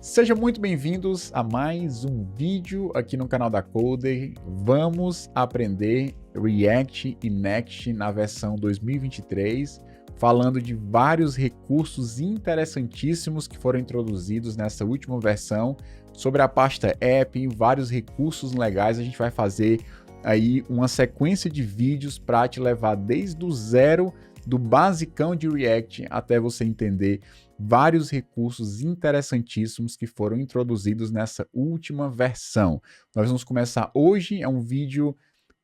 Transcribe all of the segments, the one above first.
Sejam muito bem-vindos a mais um vídeo aqui no canal da Coder. Vamos aprender React e Next na versão 2023, falando de vários recursos interessantíssimos que foram introduzidos nessa última versão, sobre a pasta App, vários recursos legais. A gente vai fazer aí uma sequência de vídeos para te levar desde o zero, do basicão de React, até você entender vários recursos interessantíssimos que foram introduzidos nessa última versão. Nós vamos começar hoje, é um vídeo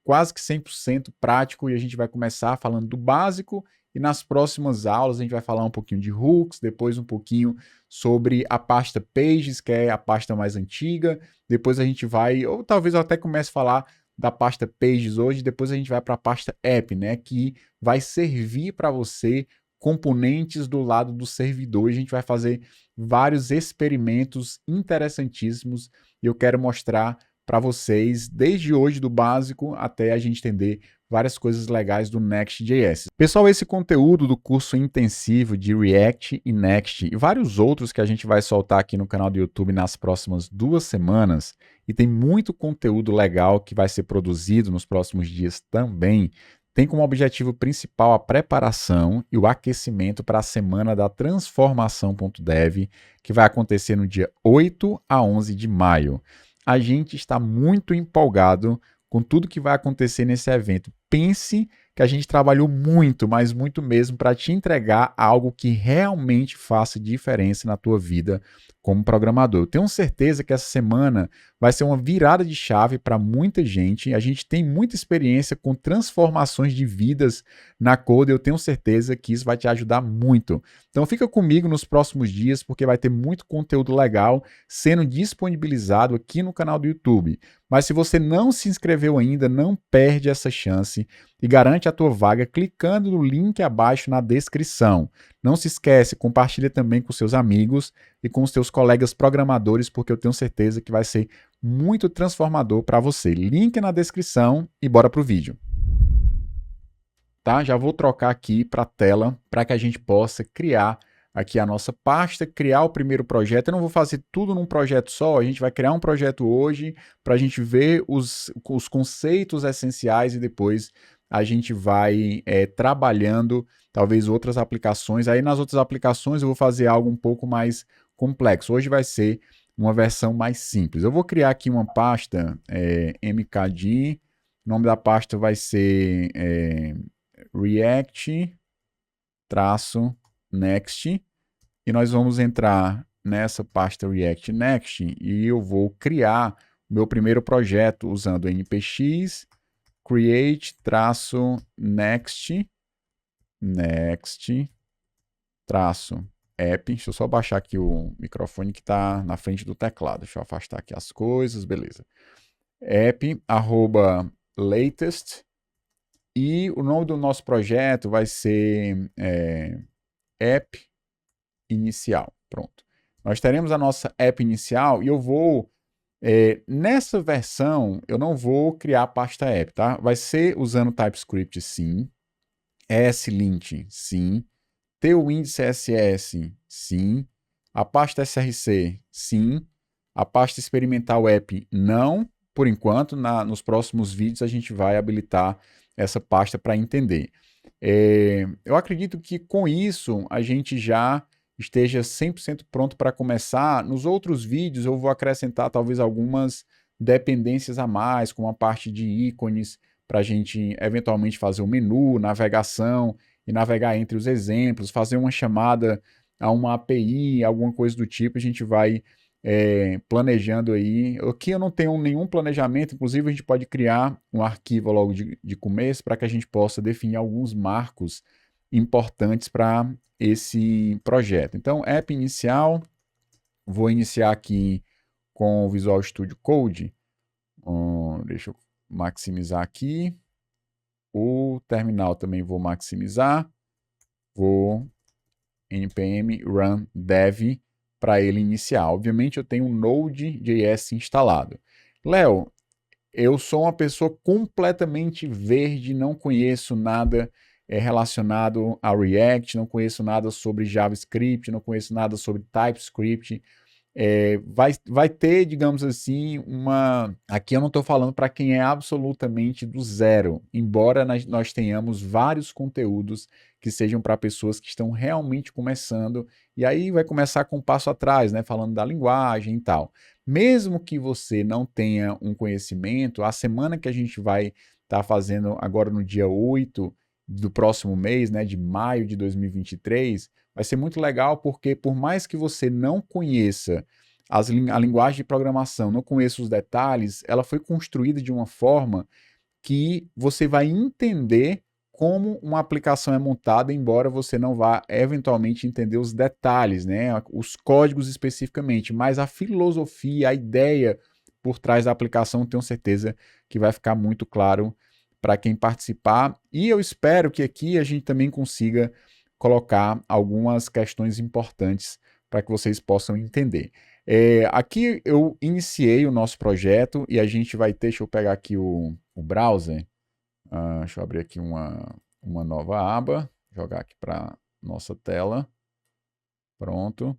quase que 100% prático, e a gente vai começar falando do básico, e nas próximas aulas a gente vai falar um pouquinho de hooks, depois um pouquinho sobre a pasta Pages, que é a pasta mais antiga, depois a gente vai, ou talvez eu até comece a falar da pasta Pages hoje, depois a gente vai para a pasta App, né, que vai servir para você componentes do lado do servidor. A gente vai fazer vários experimentos interessantíssimos e eu quero mostrar para vocês desde hoje do básico até a gente entender várias coisas legais do Next.js. Pessoal, esse conteúdo do curso intensivo de React e Next e vários outros que a gente vai soltar aqui no canal do YouTube nas próximas 2 semanas, e tem muito conteúdo legal que vai ser produzido nos próximos dias também, tem como objetivo principal a preparação e o aquecimento para a semana da transformação.dev, que vai acontecer no dia 8 a 11 de maio. A gente está muito empolgado com tudo que vai acontecer nesse evento. Pense que a gente trabalhou muito, mas muito mesmo, para te entregar algo que realmente faça diferença na tua vida como programador. Eu tenho certeza que essa semana vai ser uma virada de chave para muita gente. A gente tem muita experiência com transformações de vidas na Coder. Eu tenho certeza que isso vai te ajudar muito. Então fica comigo nos próximos dias, porque vai ter muito conteúdo legal sendo disponibilizado aqui no canal do YouTube. Mas se você não se inscreveu ainda, não perde essa chance e garante a tua vaga clicando no link abaixo na descrição. Não se esquece, compartilha também com seus amigos e com os teus colegas programadores, porque eu tenho certeza que vai ser muito transformador para você. Link na descrição e bora pro vídeo. Tá? Já vou trocar aqui para a tela para que a gente possa criar aqui a nossa pasta, criar o primeiro projeto. Eu não vou fazer tudo num projeto só, a gente vai criar um projeto hoje para a gente ver os conceitos essenciais e depois a gente vai trabalhando talvez outras aplicações. Aí nas outras aplicações eu vou fazer algo um pouco mais complexo. Hoje vai ser uma versão mais simples. Eu vou criar aqui uma pasta mkd, o nome da pasta vai ser React-Next, e nós vamos entrar nessa pasta React Next e eu vou criar o meu primeiro projeto usando npx create-next app. Deixa eu só baixar aqui o microfone que está na frente do teclado. Deixa eu afastar aqui as coisas, beleza. App, @latest, e o nome do nosso projeto vai ser app inicial. Pronto. Nós teremos a nossa app inicial e eu vou, nessa versão, eu não vou criar a pasta app, tá? Vai ser usando TypeScript, sim. ESLint, sim. Tailwind CSS, sim. A pasta SRC, sim. A pasta experimental app, não. Por enquanto, nos próximos vídeos a gente vai habilitar essa pasta para entender. Eu acredito que com isso a gente já esteja 100% pronto para começar. Nos outros vídeos eu vou acrescentar talvez algumas dependências a mais, como a parte de ícones, para a gente eventualmente fazer o menu, navegação e navegar entre os exemplos, fazer uma chamada a uma API, alguma coisa do tipo. A gente vai planejando aí. Aqui eu não tenho nenhum planejamento, inclusive a gente pode criar um arquivo logo de começo para que a gente possa definir alguns marcos importantes para esse projeto. Então, app inicial, vou iniciar aqui com o Visual Studio Code. Deixa eu maximizar aqui. O terminal também vou maximizar. Vou npm run dev para ele iniciar. Obviamente eu tenho um Node.js instalado. Léo, eu sou uma pessoa completamente verde, não conheço nada relacionado a React, não conheço nada sobre JavaScript, não conheço nada sobre TypeScript. vai ter, digamos assim, uma. Aqui eu não estou falando para quem é absolutamente do zero, embora nós tenhamos vários conteúdos que sejam para pessoas que estão realmente começando, e aí vai começar com um passo atrás, né? Falando da linguagem e tal. Mesmo que você não tenha um conhecimento, a semana que a gente vai estar fazendo agora no dia 8 do próximo mês, né, de maio de 2023, vai ser muito legal porque por mais que você não conheça a linguagem de programação, não conheça os detalhes, ela foi construída de uma forma que você vai entender como uma aplicação é montada, embora você não vá eventualmente entender os detalhes, né, os códigos especificamente, mas a filosofia, a ideia por trás da aplicação, tenho certeza que vai ficar muito claro para quem participar. E eu espero que aqui a gente também consiga colocar algumas questões importantes para que vocês possam entender. Aqui eu iniciei o nosso projeto e a gente vai ter, deixa eu pegar aqui o browser. Deixa eu abrir aqui uma nova aba, jogar aqui para nossa tela. Pronto.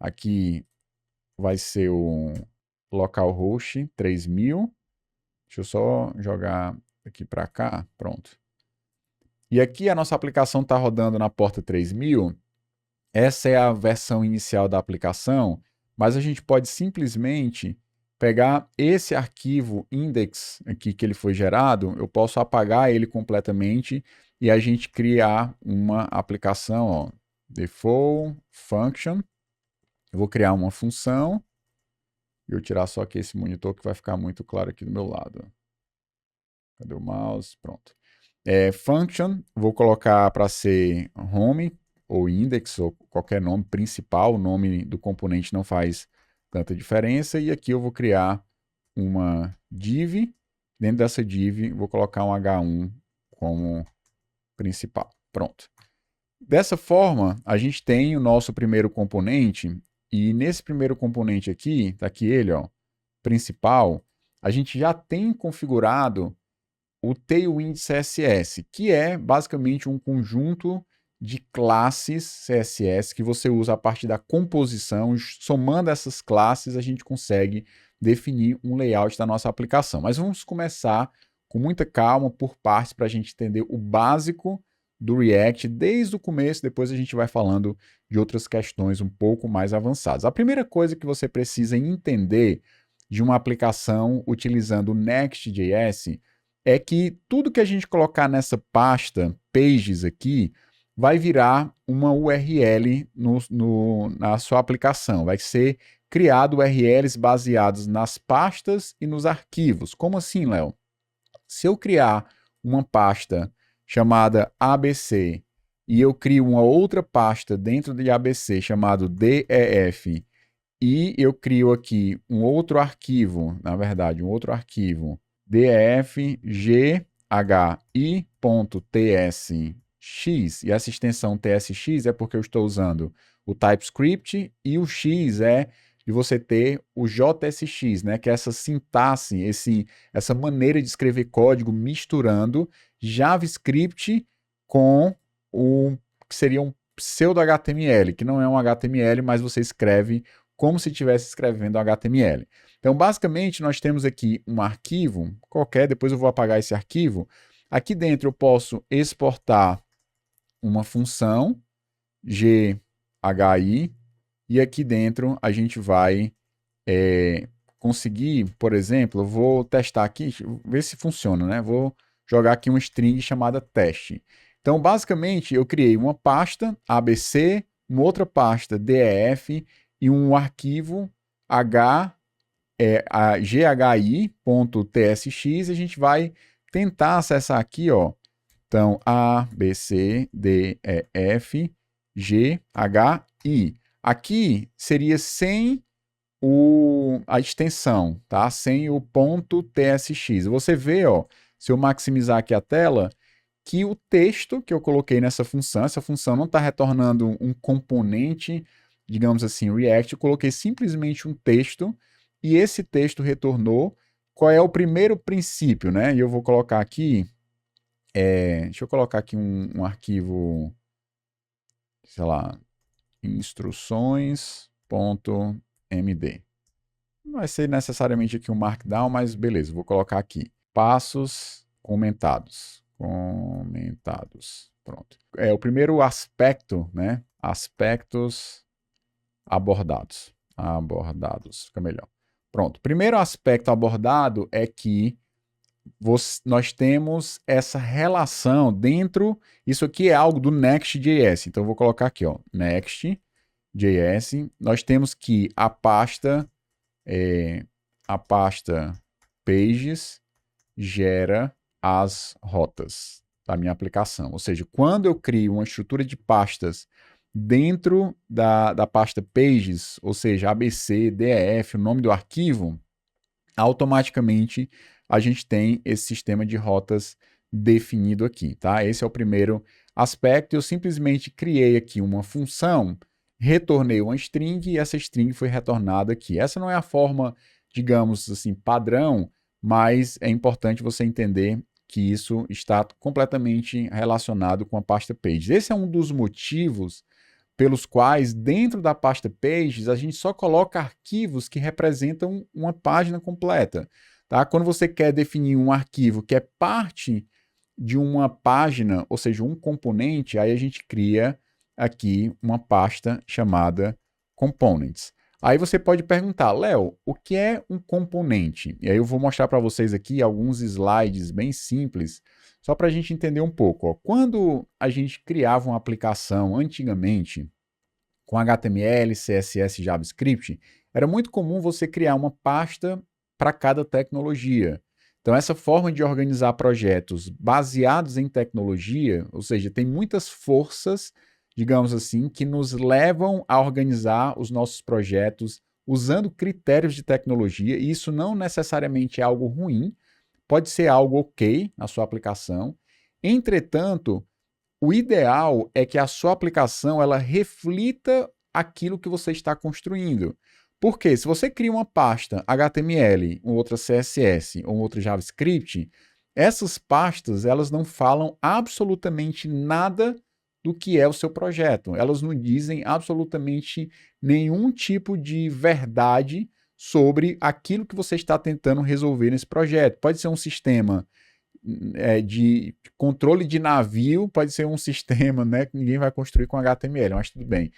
Aqui vai ser o localhost 3000. Deixa eu só jogar aqui para cá. Pronto. E aqui a nossa aplicação está rodando na porta 3000. Essa é a versão inicial da aplicação, mas a gente pode simplesmente pegar esse arquivo index aqui que ele foi gerado, eu posso apagar ele completamente e a gente criar uma aplicação, ó, default function. Eu vou criar uma função e eu tirar só aqui esse monitor que vai ficar muito claro aqui do meu lado. Cadê o mouse? Pronto. Function, vou colocar para ser home ou index ou qualquer nome principal, o nome do componente não faz tanta diferença. E aqui eu vou criar uma div. Dentro dessa div, vou colocar um H1 como principal. Pronto. Dessa forma, a gente tem o nosso primeiro componente. E nesse primeiro componente aqui, está aqui ele, ó, principal, a gente já tem configurado o Tailwind CSS, que é basicamente um conjunto de classes CSS que você usa a partir da composição. Somando essas classes, a gente consegue definir um layout da nossa aplicação. Mas vamos começar com muita calma, por partes, para a gente entender o básico do React desde o começo, depois a gente vai falando de outras questões um pouco mais avançadas. A primeira coisa que você precisa entender de uma aplicação utilizando o Next.js é que tudo que a gente colocar nessa pasta pages aqui vai virar uma URL na sua aplicação. Vai ser criado URLs baseados nas pastas e nos arquivos. Como assim, Léo? Se eu criar uma pasta chamada ABC e eu crio uma outra pasta dentro de ABC chamado DEF e eu crio aqui um outro arquivo, na verdade, um outro arquivo defghi.tsx, e essa extensão tsx é porque eu estou usando o TypeScript e o X é de você ter o JSX, né, que é essa sintaxe, essa maneira de escrever código misturando JavaScript com o que seria um pseudo HTML, que não é um HTML, mas você escreve como se estivesse escrevendo HTML. Então, basicamente, nós temos aqui um arquivo qualquer, depois eu vou apagar esse arquivo. Aqui dentro eu posso exportar uma função, ghi, e aqui dentro a gente vai conseguir, por exemplo, eu vou testar aqui, ver se funciona, né? Vou jogar aqui uma string chamada teste. Então, basicamente, eu criei uma pasta ABC, uma outra pasta DEF e um arquivo ghi.tsx, e a gente vai tentar acessar aqui, ó. Então, A, B, C, D, E, F, G, H, I. Aqui seria sem a extensão, tá? Sem o ponto .tsx. Você vê, ó, se eu maximizar aqui a tela, que o texto que eu coloquei nessa função, essa função não está retornando um componente, digamos assim, React, eu coloquei simplesmente um texto, e esse texto retornou qual é o primeiro princípio, né? E eu vou colocar aqui, deixa eu colocar aqui um arquivo, sei lá, instruções.html. MD. Não vai ser necessariamente aqui um Markdown, mas beleza, vou colocar aqui. Passos comentados. Comentados. Pronto. O primeiro aspecto, né? Aspectos abordados. Abordados. Fica melhor. Pronto. Primeiro aspecto abordado é que nós temos essa relação dentro. Isso aqui é algo do Next.js. Então, eu vou colocar aqui, ó, Next.js. Nós temos que a pasta pages gera as rotas da minha aplicação. Ou seja, quando eu crio uma estrutura de pastas dentro da pasta pages, ou seja, ABC, DEF, o nome do arquivo, automaticamente a gente tem esse sistema de rotas definido aqui, tá? Esse é o primeiro aspecto. Eu simplesmente criei aqui uma função, retornei uma string e essa string foi retornada aqui. Essa não é a forma, digamos assim, padrão, mas é importante você entender que isso está completamente relacionado com a pasta pages. Esse é um dos motivos pelos quais, dentro da pasta pages, a gente só coloca arquivos que representam uma página completa. Tá? Quando você quer definir um arquivo que é parte de uma página, ou seja, um componente, aí a gente cria aqui uma pasta chamada components. Aí você pode perguntar, Léo, o que é um componente? E aí eu vou mostrar para vocês aqui alguns slides bem simples, só para a gente entender um pouco. Ó. Quando a gente criava uma aplicação antigamente, com HTML, CSS e JavaScript, era muito comum você criar uma pasta para cada tecnologia. Então, essa forma de organizar projetos baseados em tecnologia, ou seja, tem muitas forças, digamos assim, que nos levam a organizar os nossos projetos usando critérios de tecnologia, e isso não necessariamente é algo ruim, pode ser algo ok na sua aplicação. Entretanto, o ideal é que a sua aplicação ela reflita aquilo que você está construindo. Porque se você cria uma pasta HTML, outra CSS ou outra JavaScript, essas pastas elas não falam absolutamente nada do que é o seu projeto. Elas não dizem absolutamente nenhum tipo de verdade sobre aquilo que você está tentando resolver nesse projeto. Pode ser um sistema de controle de navio, pode ser um sistema, né, que ninguém vai construir com HTML, mas tudo bem.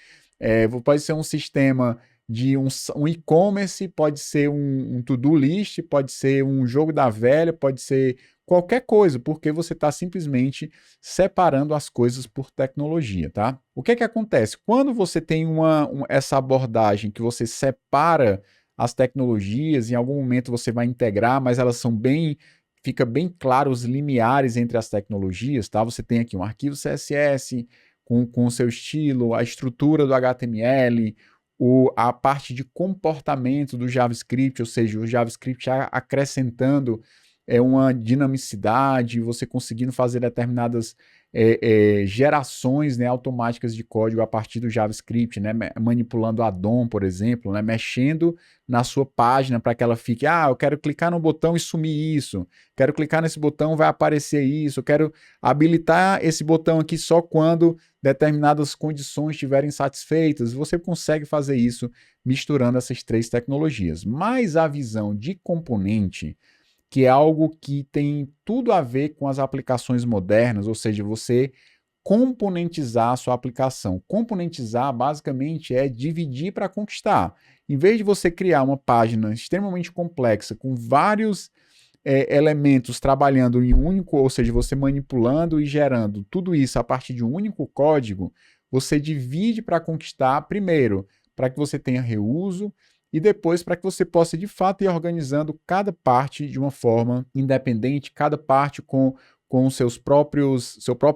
Pode ser um sistema de um e-commerce, pode ser um to-do list, pode ser um jogo da velha, pode ser qualquer coisa, porque você está simplesmente separando as coisas por tecnologia, tá? O que é que acontece? Quando você tem essa abordagem que você separa as tecnologias, em algum momento você vai integrar, mas elas são fica bem claro os limiares entre as tecnologias, tá? Você tem aqui um arquivo CSS com o seu estilo, a estrutura do HTML, a parte de comportamento do JavaScript, ou seja, o JavaScript acrescentando uma dinamicidade, você conseguindo fazer determinadas gerações, né, automáticas de código a partir do JavaScript, né, manipulando a DOM, por exemplo, né, mexendo na sua página para que ela fique, eu quero clicar no botão e sumir isso, quero clicar nesse botão, vai aparecer isso, eu quero habilitar esse botão aqui só quando determinadas condições estiverem satisfeitas. Você consegue fazer isso misturando essas três tecnologias. Mas a visão de componente, que é algo que tem tudo a ver com as aplicações modernas, ou seja, você componentizar a sua aplicação. Componentizar, basicamente, é dividir para conquistar. Em vez de você criar uma página extremamente complexa, com vários elementos trabalhando em um único, ou seja, você manipulando e gerando tudo isso a partir de um único código, você divide para conquistar, primeiro, para que você tenha reuso, e depois para que você possa, de fato, ir organizando cada parte de uma forma independente, cada parte com seu próprio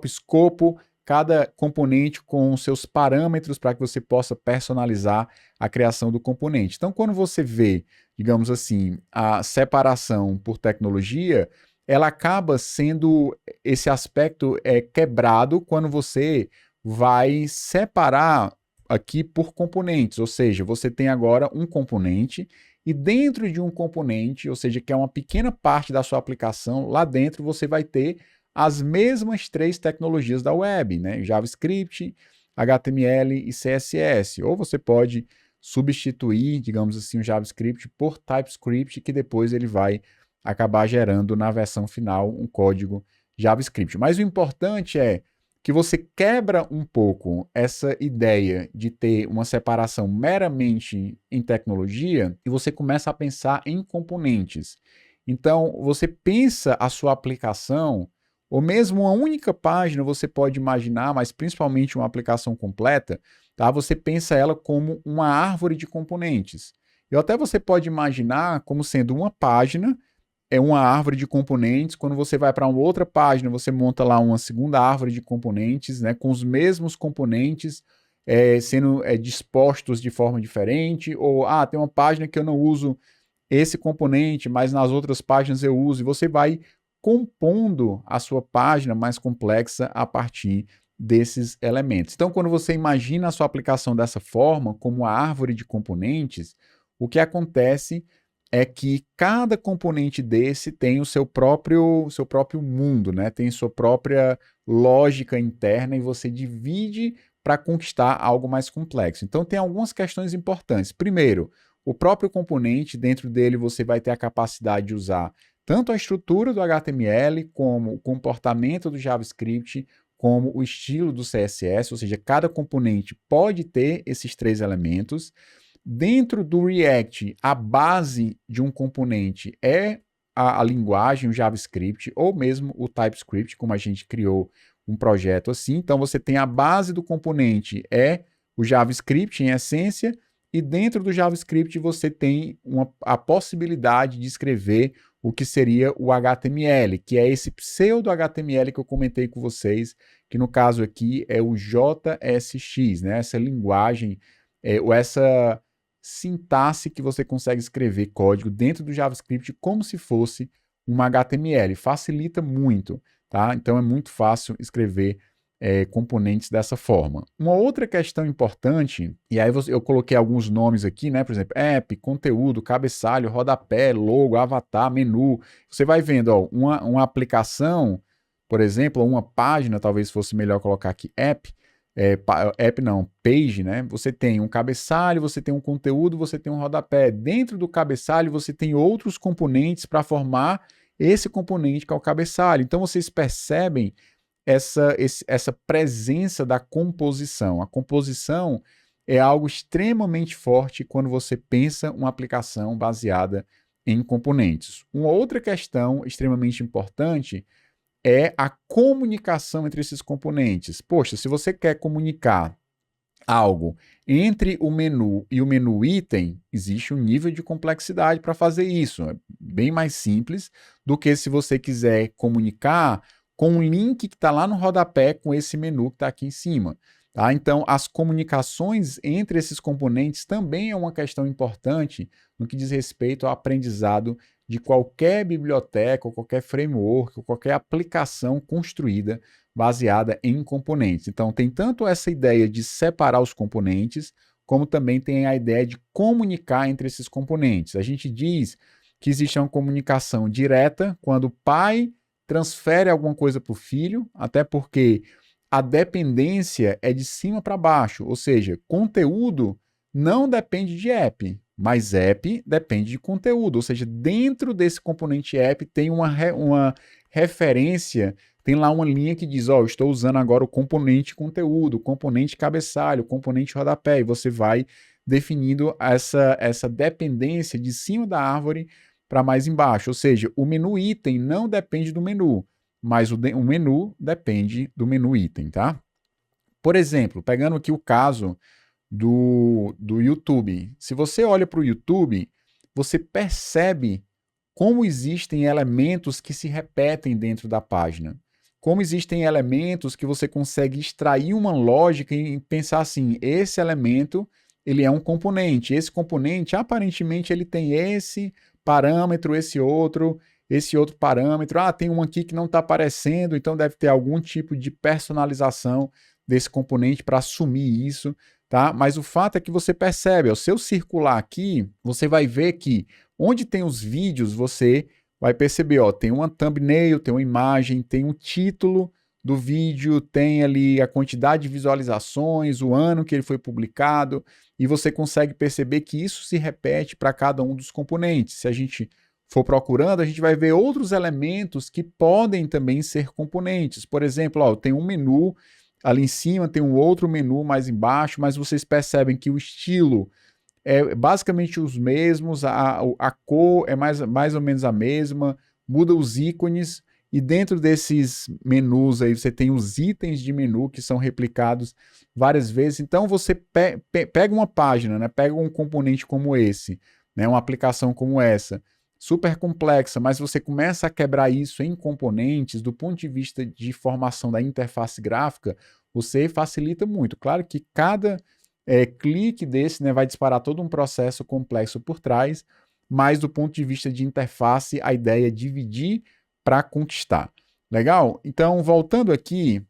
escopo, cada componente com seus parâmetros para que você possa personalizar a criação do componente. Então, quando você vê, digamos assim, a separação por tecnologia, ela acaba sendo, esse aspecto quebrado quando você vai separar aqui por componentes, ou seja, você tem agora um componente e dentro de um componente, ou seja, que é uma pequena parte da sua aplicação, lá dentro você vai ter as mesmas três tecnologias da web, né? JavaScript, HTML e CSS. Ou você pode substituir, digamos assim, o JavaScript por TypeScript, que depois ele vai acabar gerando na versão final um código JavaScript. Mas o importante é que você quebra um pouco essa ideia de ter uma separação meramente em tecnologia e você começa a pensar em componentes. Então, você pensa a sua aplicação, ou mesmo uma única página você pode imaginar, mas principalmente uma aplicação completa, tá? Você pensa ela como uma árvore de componentes. E até você pode imaginar como sendo uma página é uma árvore de componentes. Quando você vai para uma outra página, você monta lá uma segunda árvore de componentes, né, com os mesmos componentes sendo dispostos de forma diferente. Ou, tem uma página que eu não uso esse componente, mas nas outras páginas eu uso. E você vai compondo a sua página mais complexa a partir desses elementos. Então, quando você imagina a sua aplicação dessa forma, como a árvore de componentes, o que acontece é que cada componente desse tem o seu próprio mundo, né? Tem sua própria lógica interna e você divide para conquistar algo mais complexo. Então tem algumas questões importantes. Primeiro, o próprio componente, dentro dele você vai ter a capacidade de usar tanto a estrutura do HTML, como o comportamento do JavaScript, como o estilo do CSS, ou seja, cada componente pode ter esses três elementos. Dentro do React, a base de um componente é a linguagem, o JavaScript, ou mesmo o TypeScript, como a gente criou um projeto assim. Então, você tem a base do componente, é o JavaScript em essência, e dentro do JavaScript você tem a possibilidade de escrever o que seria o HTML, que é esse pseudo-HTML que eu comentei com vocês, que no caso aqui é o JSX, né? Essa linguagem, ou essa sintaxe que você consegue escrever código dentro do JavaScript como se fosse um HTML. Facilita muito, tá? Então é muito fácil escrever componentes dessa forma. Uma outra questão importante, e aí eu coloquei alguns nomes aqui, né? Por exemplo, app, conteúdo, cabeçalho, rodapé, logo, avatar, menu. Você vai vendo, ó, uma aplicação, por exemplo, ou uma página, talvez fosse melhor colocar aqui app, app não, page, né? Você tem um cabeçalho, você tem um conteúdo, você tem um rodapé. Dentro do cabeçalho, você tem outros componentes para formar esse componente que é o cabeçalho. Então, vocês percebem essa presença da composição. A composição é algo extremamente forte quando você pensa uma aplicação baseada em componentes. Uma outra questão extremamente importante é a comunicação entre esses componentes. Poxa, se você quer comunicar algo entre o menu e o menu item, existe um nível de complexidade para fazer isso. É bem mais simples do que se você quiser comunicar com um link que está lá no rodapé com esse menu que está aqui em cima. Tá? Então, as comunicações entre esses componentes também é uma questão importante no que diz respeito ao aprendizado de qualquer biblioteca, ou qualquer framework, ou qualquer aplicação construída baseada em componentes. Então, tem tanto essa ideia de separar os componentes, como também tem a ideia de comunicar entre esses componentes. A gente diz que existe uma comunicação direta quando o pai transfere alguma coisa para o filho, até porque a dependência é de cima para baixo, ou seja, conteúdo não depende de app, mas app depende de conteúdo, ou seja, dentro desse componente app tem uma referência, tem lá uma linha que diz, ó, estou usando agora o componente conteúdo, o componente cabeçalho, o componente rodapé, e você vai definindo essa dependência de cima da árvore para mais embaixo, ou seja, o menu item não depende do menu, mas o menu depende do menu item, tá? Por exemplo, pegando aqui o caso do YouTube. Se você olha para o YouTube, você percebe como existem elementos que se repetem dentro da página. Como existem elementos que você consegue extrair uma lógica e pensar assim, esse elemento ele é um componente. Esse componente, aparentemente, ele tem esse parâmetro, esse outro parâmetro. Tem um aqui que não está aparecendo, então deve ter algum tipo de personalização desse componente para assumir isso, tá? Mas o fato é que você percebe, se eu circular aqui, você vai ver que onde tem os vídeos, você vai perceber, tem uma thumbnail, tem uma imagem, tem um título do vídeo, tem ali a quantidade de visualizações, o ano que ele foi publicado, e você consegue perceber que isso se repete para cada um dos componentes. Se a gente for procurando, a gente vai ver outros elementos que podem também ser componentes. Por exemplo, ó, tem um menu ali em cima, tem um outro menu mais embaixo, mas vocês percebem que o estilo é basicamente os mesmos, a cor é mais ou menos a mesma, muda os ícones, e dentro desses menus aí você tem os itens de menu que são replicados várias vezes. Então você pega uma página, né, pega um componente como esse, né, uma aplicação como essa, super complexa, mas você começa a quebrar isso em componentes do ponto de vista de formação da interface gráfica, você facilita muito. Claro que cada clique desse, né, vai disparar todo um processo complexo por trás, mas do ponto de vista de interface, a ideia é dividir para conquistar. Legal? Então, voltando aqui,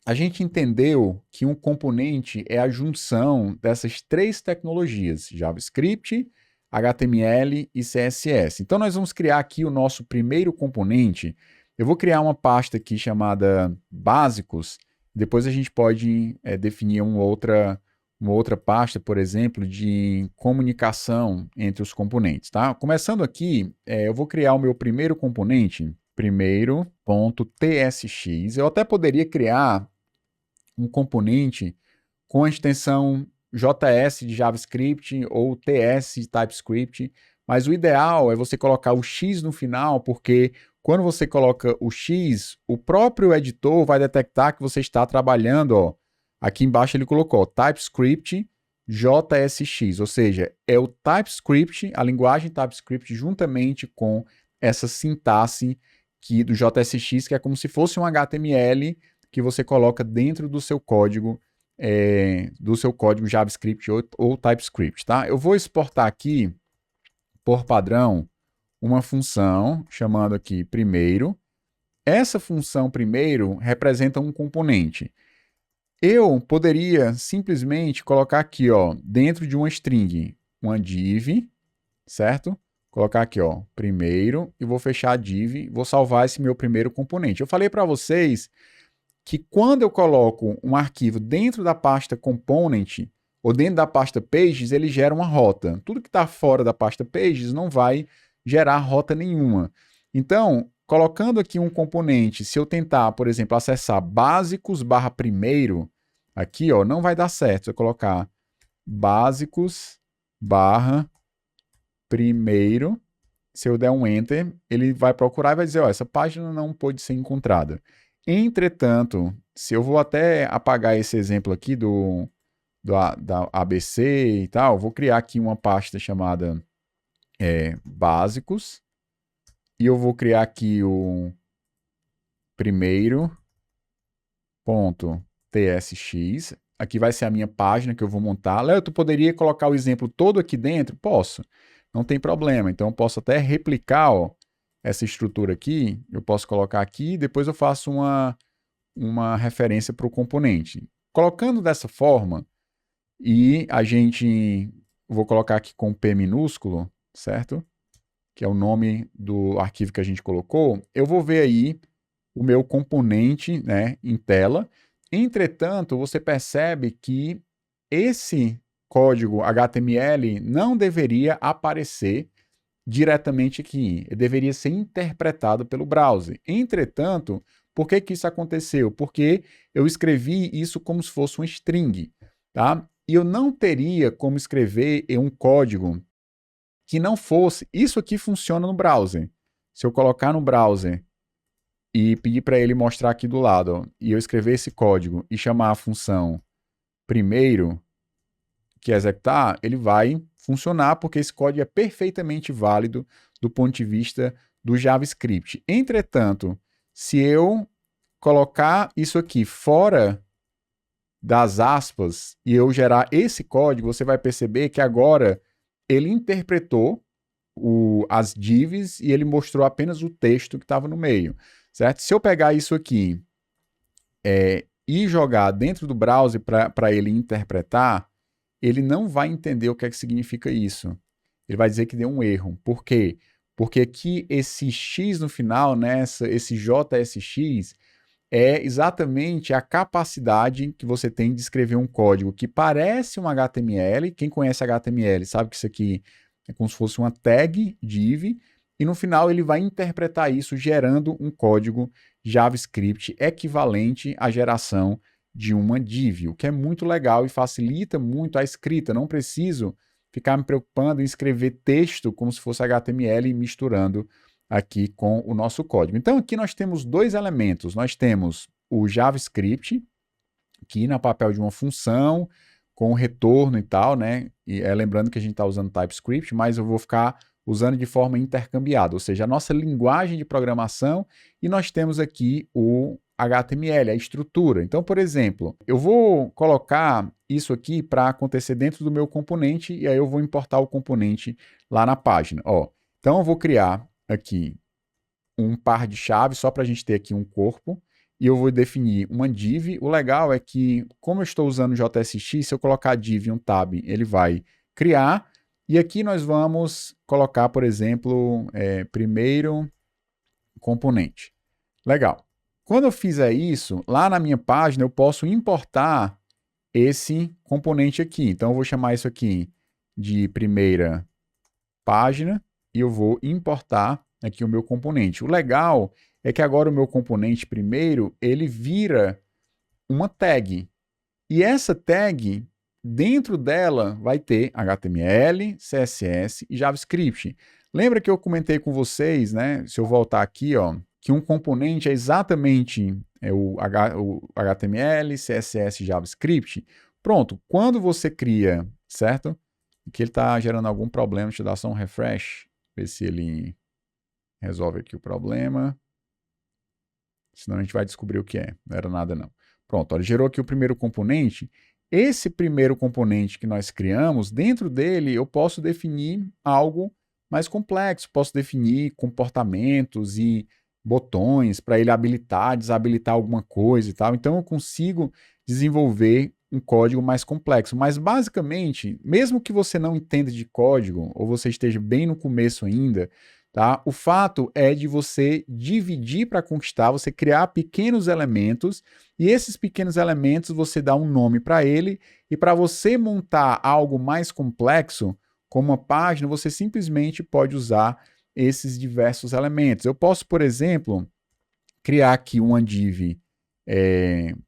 a gente entendeu que um componente é a junção dessas três tecnologias, JavaScript, HTML e CSS. Então, nós vamos criar aqui o nosso primeiro componente. Eu vou criar uma pasta aqui chamada básicos, depois a gente pode definir uma outra pasta, por exemplo, de comunicação entre os componentes, tá? Começando aqui, eu vou criar o meu primeiro componente, primeiro.tsx. Eu até poderia criar um componente com a extensão JS de JavaScript ou TS de TypeScript, mas o ideal é você colocar o X no final, porque quando você coloca o X, o próprio editor vai detectar que você está trabalhando, ó, aqui embaixo ele colocou TypeScript JSX, ou seja, é o TypeScript, a linguagem TypeScript juntamente com essa sintaxe que, do JSX, que é como se fosse um HTML que você coloca dentro do seu código JavaScript ou TypeScript, tá? Eu vou exportar aqui, por padrão, uma função chamando aqui primeiro. Essa função primeiro representa um componente. Eu poderia simplesmente colocar aqui, ó, dentro de uma string, uma div, certo? Colocar aqui, ó, primeiro, e vou fechar a div, vou salvar esse meu primeiro componente. Eu falei para vocês que quando eu coloco um arquivo dentro da pasta component ou dentro da pasta pages, ele gera uma rota. Tudo que está fora da pasta pages não vai gerar rota nenhuma. Então, colocando aqui um componente, se eu tentar, por exemplo, acessar básicos/primeiro, aqui, ó, não vai dar certo. Se eu colocar básicos/primeiro, se eu der um enter, ele vai procurar e vai dizer, ó, essa página não pôde ser encontrada. Entretanto, se eu vou até apagar esse exemplo aqui da ABC e tal, vou criar aqui uma pasta chamada básicos, e eu vou criar aqui o primeiro.tsx. Aqui vai ser a minha página que eu vou montar. Léo, tu poderia colocar o exemplo todo aqui dentro? Posso, não tem problema. Então, eu posso até replicar, ó, essa estrutura aqui. Eu posso colocar aqui e depois eu faço uma referência para o componente. Colocando dessa forma, e vou colocar aqui com P minúsculo, certo? Que é o nome do arquivo que a gente colocou, eu vou ver aí o meu componente, né, em tela. Entretanto, você percebe que esse código HTML não deveria aparecer diretamente aqui, ele deveria ser interpretado pelo browser. Entretanto, por que que isso aconteceu? Porque eu escrevi isso como se fosse uma string, tá? E eu não teria como escrever um código que não fosse... Isso aqui funciona no browser. Se eu colocar no browser e pedir para ele mostrar aqui do lado, ó, e eu escrever esse código e chamar a função primeiro que executar, ele vai funcionar porque esse código é perfeitamente válido do ponto de vista do JavaScript. Entretanto, se eu colocar isso aqui fora das aspas e eu gerar esse código, você vai perceber que agora ele interpretou as divs e ele mostrou apenas o texto que estava no meio, certo? Se eu pegar isso aqui e jogar dentro do browser para ele interpretar, ele não vai entender o que é que significa isso. Ele vai dizer que deu um erro. Por quê? Porque aqui esse X no final, né, esse JSX, é exatamente a capacidade que você tem de escrever um código que parece um HTML. Quem conhece HTML sabe que isso aqui é como se fosse uma tag div, e no final ele vai interpretar isso gerando um código JavaScript equivalente à geração de uma div, o que é muito legal e facilita muito a escrita. Não preciso ficar me preocupando em escrever texto como se fosse HTML e misturando aqui com o nosso código. Então aqui nós temos dois elementos. Nós temos o JavaScript, aqui na papel de uma função, com retorno e tal, né? E lembrando que a gente está usando TypeScript, mas eu vou ficar usando de forma intercambiada, ou seja, a nossa linguagem de programação, e nós temos aqui o HTML, a estrutura. Então, por exemplo, eu vou colocar isso aqui para acontecer dentro do meu componente, e aí eu vou importar o componente lá na página. Ó, então eu vou criar aqui um par de chaves, só para a gente ter aqui um corpo, e eu vou definir uma div. O legal é que, como eu estou usando JSX, se eu colocar div e um tab, ele vai criar, e aqui nós vamos colocar, por exemplo, primeiro componente. Legal. Quando eu fizer isso, lá na minha página eu posso importar esse componente aqui. Então eu vou chamar isso aqui de primeira página e eu vou importar aqui o meu componente. O legal é que agora o meu componente primeiro, ele vira uma tag. E essa tag, dentro dela, vai ter HTML, CSS e JavaScript. Lembra que eu comentei com vocês, né? Se eu voltar aqui, ó, que um componente é exatamente o HTML, CSS e JavaScript. Pronto, quando você cria, certo? Que ele está gerando algum problema, deixa eu dar só um refresh, ver se ele resolve aqui o problema. Senão a gente vai descobrir o que é, não era nada não. Pronto, ele gerou aqui o primeiro componente. Esse primeiro componente que nós criamos, dentro dele eu posso definir algo mais complexo, posso definir comportamentos e botões para ele habilitar, desabilitar alguma coisa e tal. Então eu consigo desenvolver um código mais complexo. Mas basicamente, mesmo que você não entenda de código, ou você esteja bem no começo ainda, tá? O fato é de você dividir para conquistar, você criar pequenos elementos, e esses pequenos elementos você dá um nome para ele, e para você montar algo mais complexo, como uma página, você simplesmente pode usar esses diversos elementos. Eu posso, por exemplo, criar aqui uma div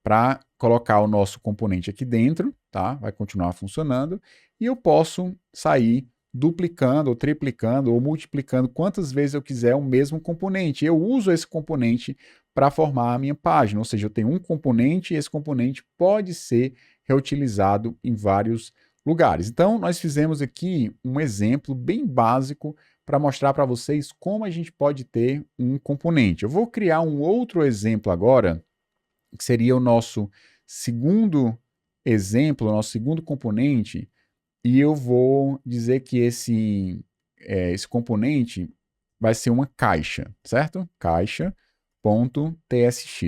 para colocar o nosso componente aqui dentro, tá? Vai continuar funcionando, e eu posso sair duplicando, ou triplicando, ou multiplicando quantas vezes eu quiser o mesmo componente. Eu uso esse componente para formar a minha página, ou seja, eu tenho um componente e esse componente pode ser reutilizado em vários lugares. Então, nós fizemos aqui um exemplo bem básico para mostrar para vocês como a gente pode ter um componente. Eu vou criar um outro exemplo agora, que seria o nosso segundo exemplo, o nosso segundo componente, e eu vou dizer que esse componente vai ser uma caixa, certo? Caixa.tsx.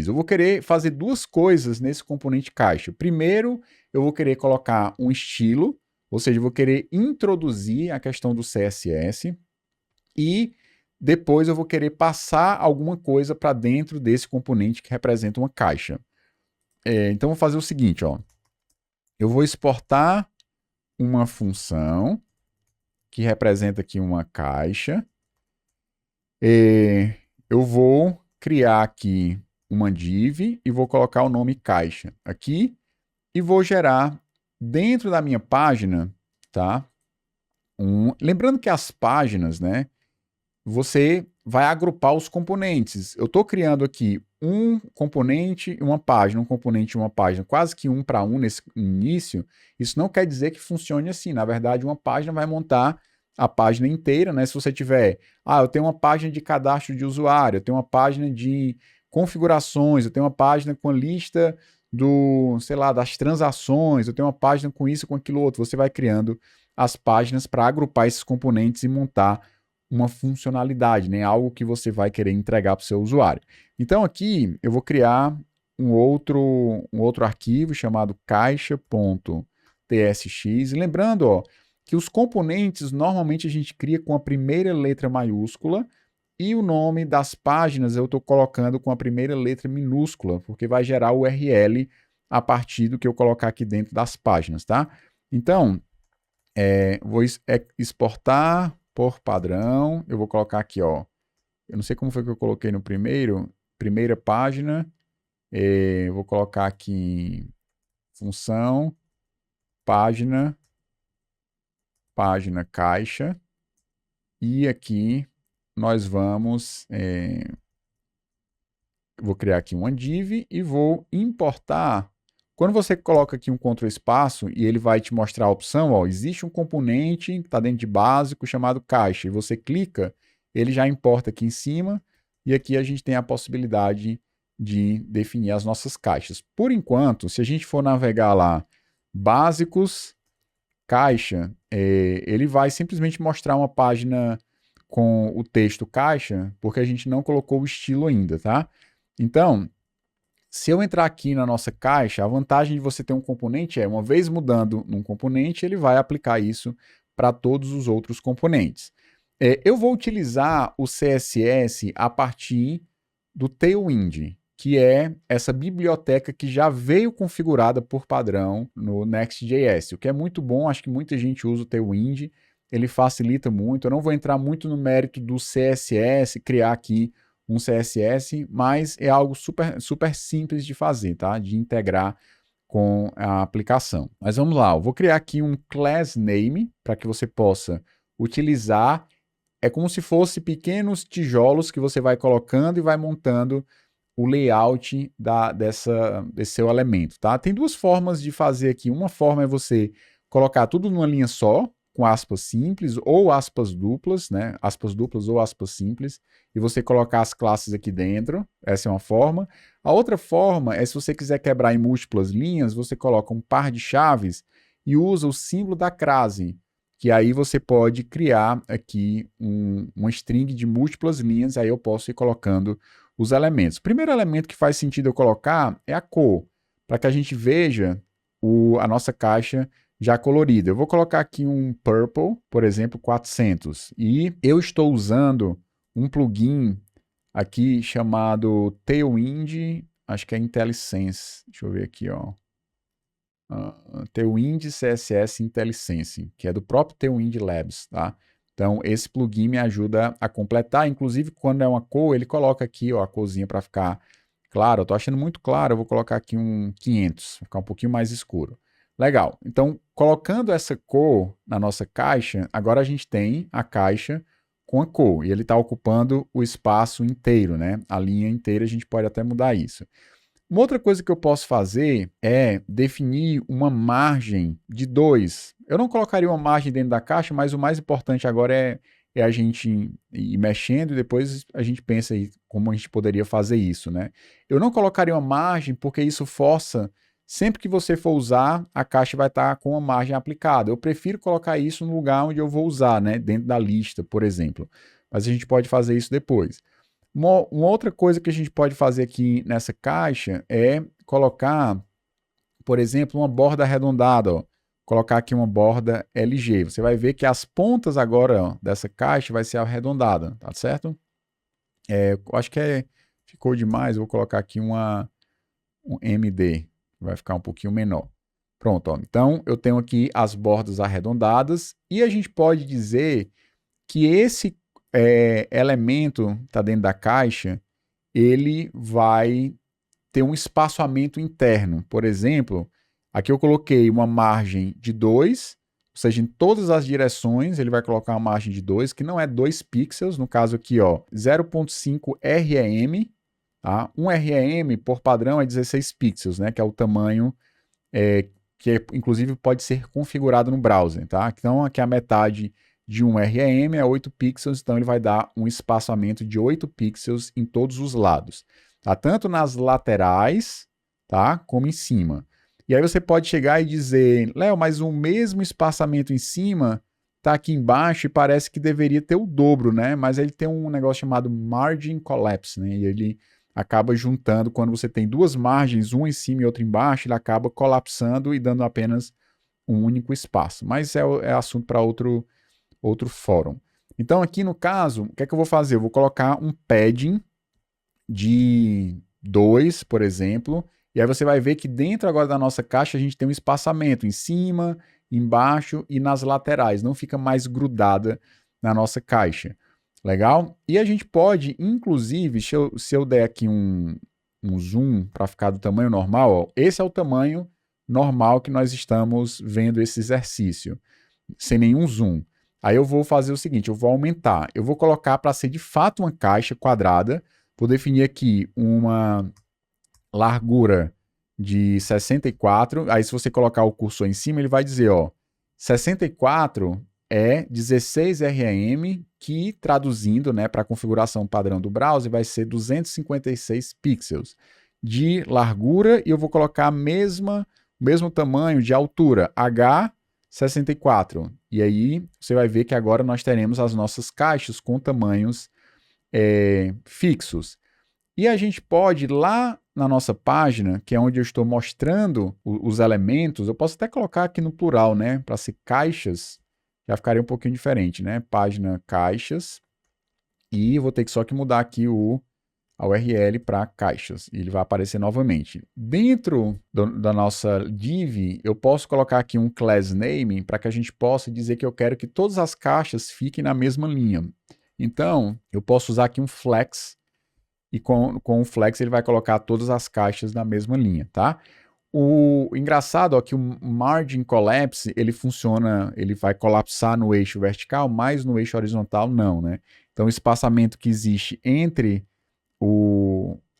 Eu vou querer fazer duas coisas nesse componente caixa. Primeiro, eu vou querer colocar um estilo, ou seja, eu vou querer introduzir a questão do CSS, e depois eu vou querer passar alguma coisa para dentro desse componente que representa uma caixa. Então, eu vou fazer o seguinte, ó. Eu vou exportar uma função que representa aqui uma caixa. Eu vou criar aqui uma div e vou colocar o nome caixa aqui e vou gerar dentro da minha página, tá? Lembrando que as páginas, né? Você vai agrupar os componentes. Eu estou criando aqui um componente e uma página, um componente e uma página, quase que um para um nesse início. Isso não quer dizer que funcione assim. Na verdade, uma página vai montar a página inteira, né? Se você tiver, eu tenho uma página de cadastro de usuário, eu tenho uma página de configurações, eu tenho uma página com a lista das transações, eu tenho uma página com isso, com aquilo outro. Você vai criando as páginas para agrupar esses componentes e montar uma funcionalidade, né? Algo que você vai querer entregar para o seu usuário. Então aqui eu vou criar um outro arquivo chamado caixa.tsx. E lembrando, ó, que os componentes normalmente a gente cria com a primeira letra maiúscula E o nome das páginas eu estou colocando com a primeira letra minúscula, porque vai gerar o URL a partir do que eu colocar aqui dentro das páginas, tá? Então, vou exportar por padrão. Eu vou colocar aqui, ó. Eu não sei como foi que eu coloquei no primeira página. Vou colocar aqui função, página caixa. E aqui nós vamos... vou criar aqui uma div e vou importar. Quando você coloca aqui um Ctrl espaço e ele vai te mostrar a opção, ó, existe um componente que está dentro de básico chamado caixa, e você clica, ele já importa aqui em cima, e aqui a gente tem a possibilidade de definir as nossas caixas. Por enquanto, se a gente for navegar lá, básicos, caixa, ele vai simplesmente mostrar uma página com o texto caixa, porque a gente não colocou o estilo ainda, tá? Então, se eu entrar aqui na nossa caixa, a vantagem de você ter um componente uma vez mudando num componente, ele vai aplicar isso para todos os outros componentes. Eu vou utilizar o CSS a partir do Tailwind, que é essa biblioteca que já veio configurada por padrão no Next.js, o que é muito bom, acho que muita gente usa o Tailwind, ele facilita muito. Eu não vou entrar muito no mérito do CSS, criar aqui um CSS, mas é algo super, super simples de fazer, tá? De integrar com a aplicação. Mas vamos lá, eu vou criar aqui um class name para que você possa utilizar. É como se fosse pequenos tijolos que você vai colocando e vai montando o layout desse seu elemento, tá? Tem duas formas de fazer aqui. Uma forma é você colocar tudo numa linha só, com aspas simples ou aspas duplas, né? Aspas duplas ou aspas simples, e você colocar as classes aqui dentro. Essa é uma forma. A outra forma é se você quiser quebrar em múltiplas linhas, você coloca um par de chaves e usa o símbolo da crase, que aí você pode criar aqui uma string de múltiplas linhas, aí eu posso ir colocando os elementos. O primeiro elemento que faz sentido eu colocar é a cor, para que a gente veja a nossa caixa já colorida. Eu vou colocar aqui um purple, por exemplo, 400. E eu estou usando um plugin aqui chamado Tailwind, acho que é IntelliSense. Deixa eu ver aqui, ó. Tailwind CSS IntelliSense, que é do próprio Tailwind Labs, tá? Então, esse plugin me ajuda a completar. Inclusive, quando é uma cor, ele coloca aqui, ó, a corzinha para ficar claro. Eu tô achando muito claro, eu vou colocar aqui um 500, ficar um pouquinho mais escuro. Legal. Então, colocando essa cor na nossa caixa, agora a gente tem a caixa com a cor, e ele está ocupando o espaço inteiro, né? A linha inteira, a gente pode até mudar isso. Uma outra coisa que eu posso fazer é definir uma margem de 2. Eu não colocaria uma margem dentro da caixa, mas o mais importante agora é a gente ir mexendo e depois a gente pensa aí como a gente poderia fazer isso, né? Eu não colocaria uma margem porque isso força, sempre que você for usar, a caixa vai estar com uma margem aplicada. Eu prefiro colocar isso no lugar onde eu vou usar, né? Dentro da lista, por exemplo. Mas a gente pode fazer isso depois. Uma outra coisa que a gente pode fazer aqui nessa caixa é colocar, por exemplo, uma borda arredondada. Ó. Colocar aqui uma borda LG. Você vai ver que as pontas agora ó, dessa caixa vai ser arredondada, tá certo? Eu acho que ficou demais. Eu vou colocar aqui um MD. Vai ficar um pouquinho menor. Pronto. Ó. Então, eu tenho aqui as bordas arredondadas e a gente pode dizer que esse elemento está dentro da caixa, ele vai ter um espaçamento interno. Por exemplo, aqui eu coloquei uma margem de 2, ou seja, em todas as direções ele vai colocar uma margem de 2, que não é 2 pixels, no caso aqui, ó, 0.5 REM, tá? Um REM, por padrão, é 16 pixels, né, que é o tamanho que inclusive pode ser configurado no browser, tá? Então, aqui a metade de um REM é 8 pixels, então ele vai dar um espaçamento de 8 pixels em todos os lados, tá? Tanto nas laterais, tá? Como em cima. E aí você pode chegar e dizer, Léo, mas o mesmo espaçamento em cima tá aqui embaixo e parece que deveria ter o dobro, né? Mas ele tem um negócio chamado Margin Collapse, né? E ele acaba juntando, quando você tem duas margens, uma em cima e outra embaixo, ele acaba colapsando e dando apenas um único espaço. Mas é assunto para outro fórum. Então, aqui no caso, o que é que eu vou fazer? Eu vou colocar um padding de 2, por exemplo, e aí você vai ver que dentro agora da nossa caixa a gente tem um espaçamento em cima, embaixo e nas laterais, não fica mais grudada na nossa caixa. Legal? E a gente pode, inclusive, se eu der aqui um zoom para ficar do tamanho normal, ó, esse é o tamanho normal que nós estamos vendo esse exercício, sem nenhum zoom. Aí eu vou fazer o seguinte, eu vou aumentar, eu vou colocar para ser de fato uma caixa quadrada, vou definir aqui uma largura de 64, aí se você colocar o cursor em cima, ele vai dizer, ó, 64 é 16 RM, que traduzindo, né, para a configuração padrão do browser, vai ser 256 pixels de largura, e eu vou colocar o mesmo tamanho de altura, H64. E aí você vai ver que agora nós teremos as nossas caixas com tamanhos fixos. E a gente pode, lá na nossa página, que é onde eu estou mostrando os elementos, eu posso até colocar aqui no plural, né? Para ser caixas, já ficaria um pouquinho diferente, né? Página caixas. E vou ter que só que mudar aqui a URL para caixas. E ele vai aparecer novamente. Dentro da nossa div, eu posso colocar aqui um class name para que a gente possa dizer que eu quero que todas as caixas fiquem na mesma linha. Então, eu posso usar aqui um flex, e com o flex ele vai colocar todas as caixas na mesma linha, tá? O engraçado é que o margin collapse, ele funciona, ele vai colapsar no eixo vertical, mas no eixo horizontal não, né? Então o espaçamento que existe entre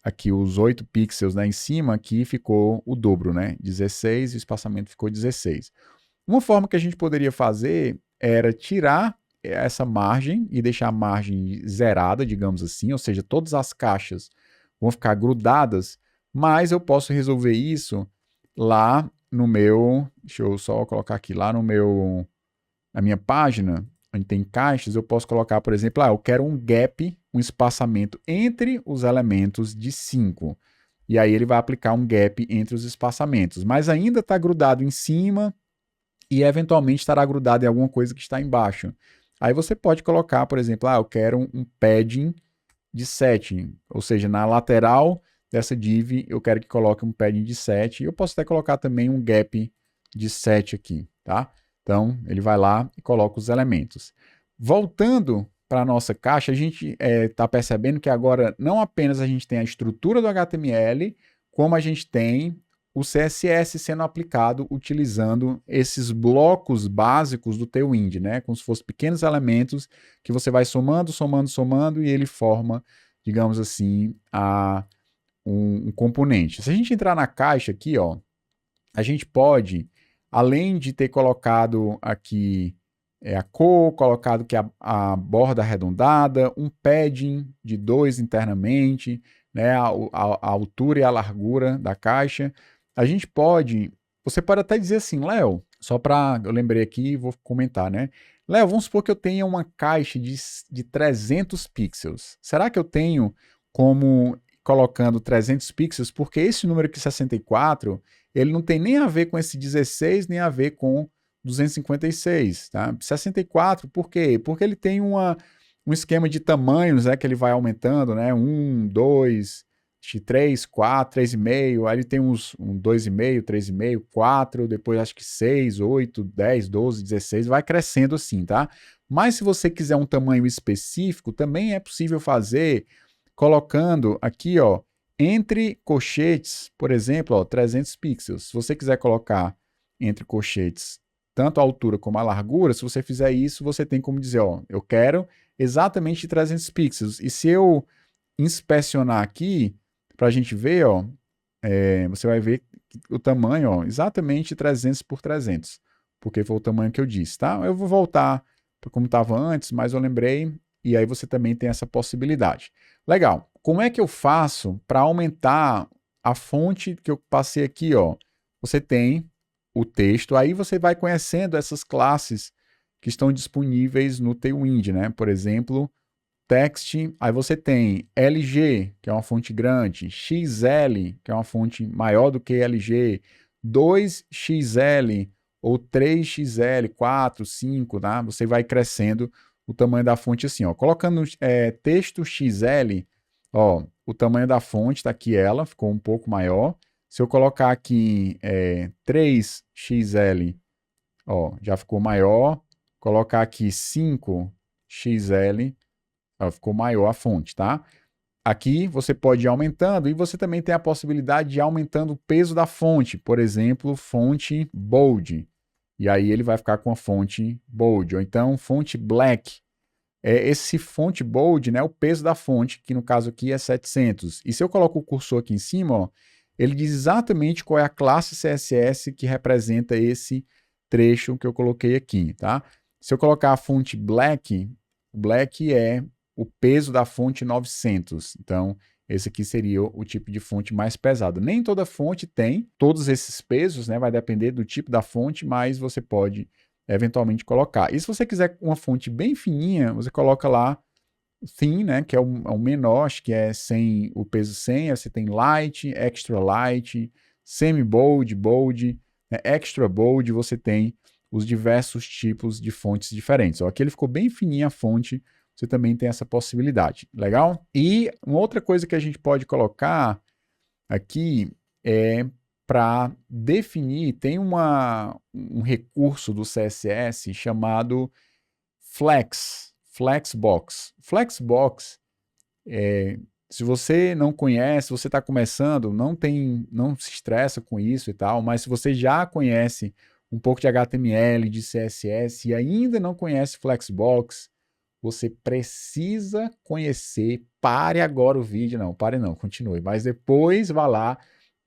aqui os 8 pixels, né, em cima, aqui ficou o dobro, né? 16 e o espaçamento ficou 16. Uma forma que a gente poderia fazer era tirar essa margem e deixar a margem zerada, digamos assim, ou seja, todas as caixas vão ficar grudadas, mas eu posso resolver isso lá no meu, deixa eu só colocar aqui, lá na minha página, onde tem caixas, eu posso colocar, por exemplo, eu quero um gap, um espaçamento entre os elementos de 5. E aí ele vai aplicar um gap entre os espaçamentos, mas ainda está grudado em cima e eventualmente estará grudado em alguma coisa que está embaixo. Aí você pode colocar, por exemplo, eu quero um padding de 7, ou seja, na lateral dessa div eu quero que coloque um padding de 7, e eu posso até colocar também um gap de 7 aqui, tá? Então, ele vai lá e coloca os elementos. Voltando para a nossa caixa, a gente está percebendo que agora não apenas a gente tem a estrutura do HTML, como a gente tem o CSS sendo aplicado utilizando esses blocos básicos do Tailwind, né? Como se fossem pequenos elementos que você vai somando, somando, somando, e ele forma, digamos assim, um componente. Se a gente entrar na caixa aqui, ó, a gente pode, além de ter colocado aqui a cor, colocado aqui a borda arredondada, um padding de 2 internamente, né, a altura e a largura da caixa, a gente pode, você pode até dizer assim, Léo, só para, eu lembrei aqui e vou comentar, né? Léo, vamos supor que eu tenha uma caixa de 300 pixels. Será que eu tenho como colocando 300 pixels? Porque esse número aqui, 64, ele não tem nem a ver com esse 16, nem a ver com 256, tá? 64, por quê? Porque ele tem um esquema de tamanhos, né, que ele vai aumentando, né? 1, 2, 3, 4, 3,5, aí ele tem uns 2,5, 3,5, 4, depois acho que 6, 8, 10, 12, 16, vai crescendo assim, tá? Mas se você quiser um tamanho específico, também é possível fazer colocando aqui, ó, entre colchetes, por exemplo, ó, 300 pixels. Se você quiser colocar entre colchetes tanto a altura como a largura, se você fizer isso, você tem como dizer, ó, eu quero exatamente 300 pixels. E se eu inspecionar aqui, para a gente ver, ó, você vai ver o tamanho, ó, exatamente 300 por 300, porque foi o tamanho que eu disse, tá? Eu vou voltar para como estava antes, mas eu lembrei, e aí você também tem essa possibilidade. Legal. Como é que eu faço para aumentar a fonte que eu passei aqui, ó? Você tem o texto, aí você vai conhecendo essas classes que estão disponíveis no Tailwind, né? Por exemplo, text, aí você tem LG, que é uma fonte grande, XL, que é uma fonte maior do que LG, 2XL ou 3XL, 4, 5, tá? Você vai crescendo o tamanho da fonte assim, ó. Colocando texto XL, ó, o tamanho da fonte, tá aqui ela, ficou um pouco maior. Se eu colocar aqui 3XL, ó, já ficou maior. Colocar aqui 5XL, ó, ficou maior a fonte, tá? Aqui você pode ir aumentando e você também tem a possibilidade de ir aumentando o peso da fonte. Por exemplo, fonte bold. E aí ele vai ficar com a fonte bold. Ou então fonte black. Esse fonte bold, né, o peso da fonte, que no caso aqui é 700. E se eu coloco o cursor aqui em cima, ó, ele diz exatamente qual é a classe CSS que representa esse trecho que eu coloquei aqui, tá? Se eu colocar a fonte black, black é o peso da fonte 900. Então, esse aqui seria o tipo de fonte mais pesado. Nem toda fonte tem todos esses pesos, né? Vai depender do tipo da fonte, mas você pode eventualmente colocar. E se você quiser uma fonte bem fininha, você coloca lá thin, né, que é o menor, acho que é 100, o peso 100, aí você tem light, extra light, semi-bold, bold, né, extra bold, você tem os diversos tipos de fontes diferentes. Ó, aqui ele ficou bem fininha a fonte, você também tem essa possibilidade. Legal? E uma outra coisa que a gente pode colocar aqui é para definir, tem um recurso do CSS chamado Flexbox. Flexbox, se você não conhece, você está começando, não se estressa com isso e tal, mas se você já conhece um pouco de HTML, de CSS e ainda não conhece Flexbox, você precisa conhecer. Pare agora o vídeo, não, pare não, continue, mas depois vá lá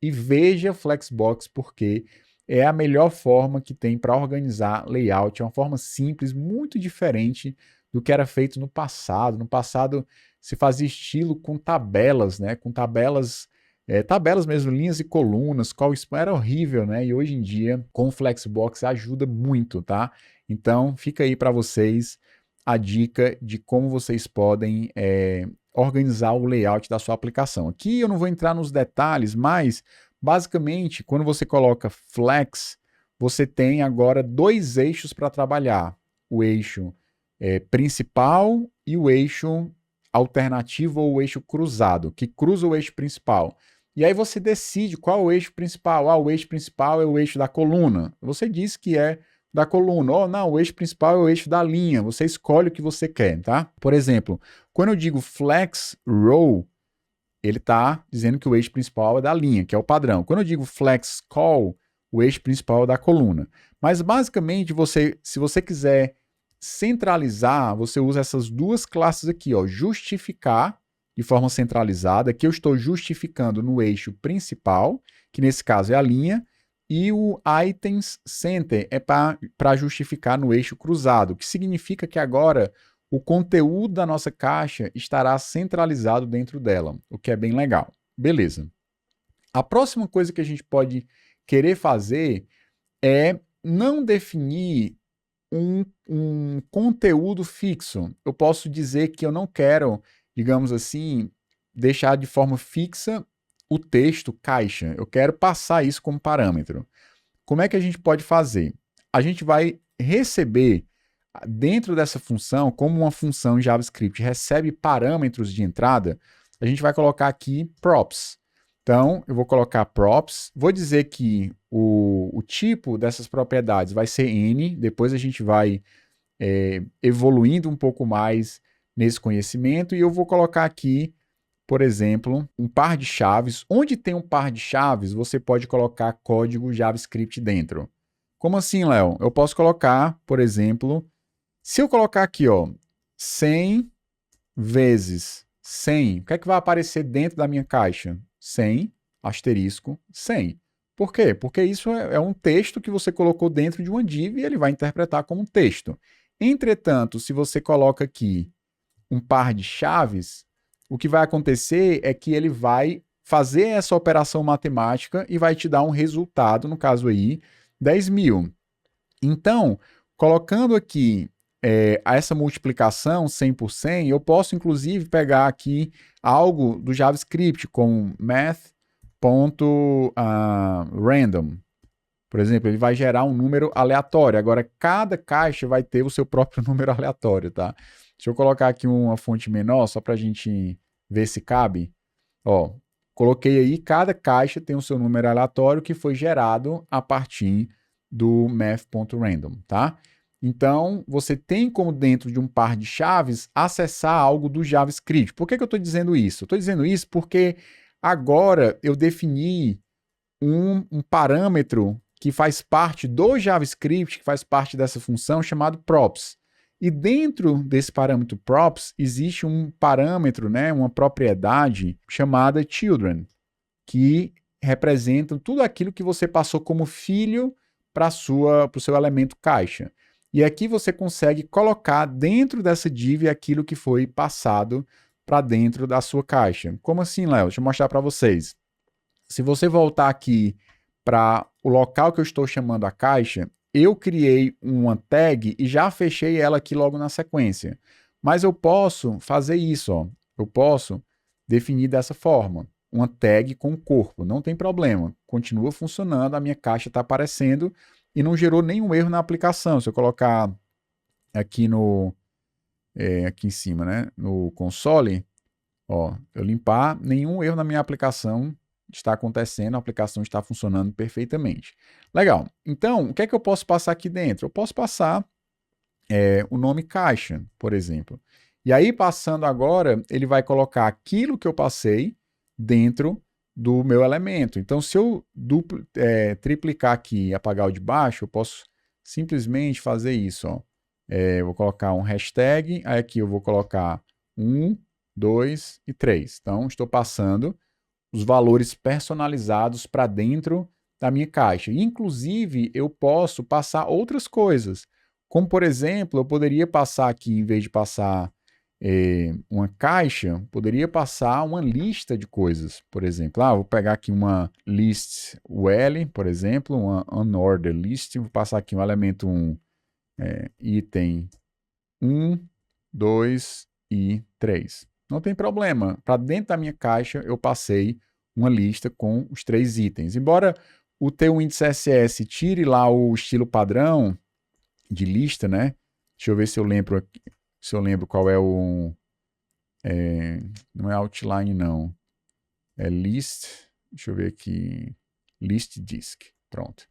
e veja Flexbox, porque é a melhor forma que tem para organizar layout, é uma forma simples, muito diferente do que era feito no passado. No passado se fazia estilo com tabelas, né? Com tabelas, tabelas mesmo, linhas e colunas, era horrível, né? E hoje em dia, com o Flexbox ajuda muito, tá? Então, fica aí para vocês a dica de como vocês podem organizar o layout da sua aplicação. Aqui eu não vou entrar nos detalhes, mas basicamente, quando você coloca Flex, você tem agora dois eixos para trabalhar. O eixo principal e o eixo alternativo ou o eixo cruzado, que cruza o eixo principal. E aí você decide qual é o eixo principal. Ah, o eixo principal é o eixo da coluna. Você diz que é da coluna. Oh, não, o eixo principal é o eixo da linha. Você escolhe o que você quer, tá? Por exemplo, quando eu digo flex row, ele está dizendo que o eixo principal é da linha, que é o padrão. Quando eu digo flex call, o eixo principal é da coluna. Mas basicamente, se você quiser centralizar, você usa essas duas classes aqui, ó, justificar de forma centralizada, que eu estou justificando no eixo principal, que nesse caso é a linha, e o items center é para justificar no eixo cruzado, que significa que agora o conteúdo da nossa caixa estará centralizado dentro dela, o que é bem legal. Beleza. A próxima coisa que a gente pode querer fazer é não definir um conteúdo fixo. Eu posso dizer que eu não quero, digamos assim, deixar de forma fixa o texto caixa. Eu quero passar isso como parâmetro. Como é que a gente pode fazer? A gente vai receber dentro dessa função, como uma função JavaScript recebe parâmetros de entrada, a gente vai colocar aqui props. Então, eu vou colocar props, vou dizer que o tipo dessas propriedades vai ser n, depois a gente vai evoluindo um pouco mais nesse conhecimento, e eu vou colocar aqui, por exemplo, um par de chaves. Onde tem um par de chaves, você pode colocar código JavaScript dentro. Como assim, Léo? Eu posso colocar, por exemplo, se eu colocar aqui, ó, 100 vezes 100, o que é que vai aparecer dentro da minha caixa? 100, asterisco, 100. Por quê? Porque isso é um texto que você colocou dentro de uma div e ele vai interpretar como um texto. Entretanto, se você coloca aqui um par de chaves, o que vai acontecer é que ele vai fazer essa operação matemática e vai te dar um resultado, no caso aí, 10.000. Então, colocando aqui essa multiplicação 100 por 100, eu posso inclusive pegar aqui algo do JavaScript com math.random. Por exemplo, ele vai gerar um número aleatório. Agora, cada caixa vai ter o seu próprio número aleatório, tá? Deixa eu colocar aqui uma fonte menor, só para a gente ver se cabe. Ó, coloquei aí, cada caixa tem o seu número aleatório que foi gerado a partir do math.random, tá? Então, você tem como dentro de um par de chaves acessar algo do JavaScript. Por que eu estou dizendo isso? Estou dizendo isso porque agora eu defini um parâmetro que faz parte do JavaScript, que faz parte dessa função, chamado props. E dentro desse parâmetro props, existe um parâmetro, né, uma propriedade chamada children, que representa tudo aquilo que você passou como filho para o seu elemento caixa. E aqui você consegue colocar dentro dessa div aquilo que foi passado para dentro da sua caixa. Como assim, Léo? Deixa eu mostrar para vocês. Se você voltar aqui para o local que eu estou chamando a caixa, eu criei uma tag e já fechei ela aqui logo na sequência. Mas eu posso fazer isso, ó. Eu posso definir dessa forma, uma tag com corpo, não tem problema. Continua funcionando, a minha caixa está aparecendo e não gerou nenhum erro na aplicação. Se eu colocar aqui aqui em cima, né, no console, ó, eu limpar, nenhum erro na minha aplicação está acontecendo, a aplicação está funcionando perfeitamente. Legal. Então, o que é que eu posso passar aqui dentro? Eu posso passar o nome caixa, por exemplo. E aí, passando agora, ele vai colocar aquilo que eu passei dentro do meu elemento. Então, se eu triplicar aqui e apagar o de baixo, eu posso simplesmente fazer isso. Ó. Eu vou colocar um hashtag, aí aqui eu vou colocar 1, 2 e 3. Então, estou passando os valores personalizados para dentro da minha caixa. Inclusive, eu posso passar outras coisas. Como, por exemplo, eu poderia passar aqui, em vez de passar uma caixa, poderia passar uma lista de coisas. Por exemplo, vou pegar aqui uma list UL, por exemplo, uma unordered list, vou passar aqui um elemento 1, item 1, 2 e 3. Não tem problema. Para dentro da minha caixa, eu passei uma lista com os 3 itens. Embora o Tailwind CSS tire lá o estilo padrão de lista, né? Deixa eu ver se eu lembro qual é o... não é outline, não. É list... Deixa eu ver aqui. List disk. Pronto.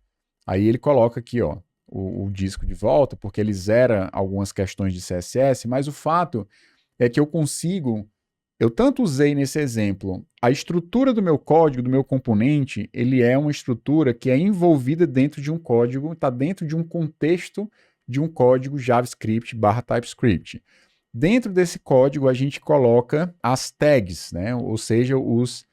Aí ele coloca aqui, ó, o disco de volta, porque ele zera algumas questões de CSS, mas o fato é que eu tanto usei nesse exemplo, a estrutura do meu código, do meu componente, ele é uma estrutura que é envolvida dentro de um código, está dentro de um contexto de um código JavaScript / TypeScript. Dentro desse código, a gente coloca as tags, né? Ou seja, os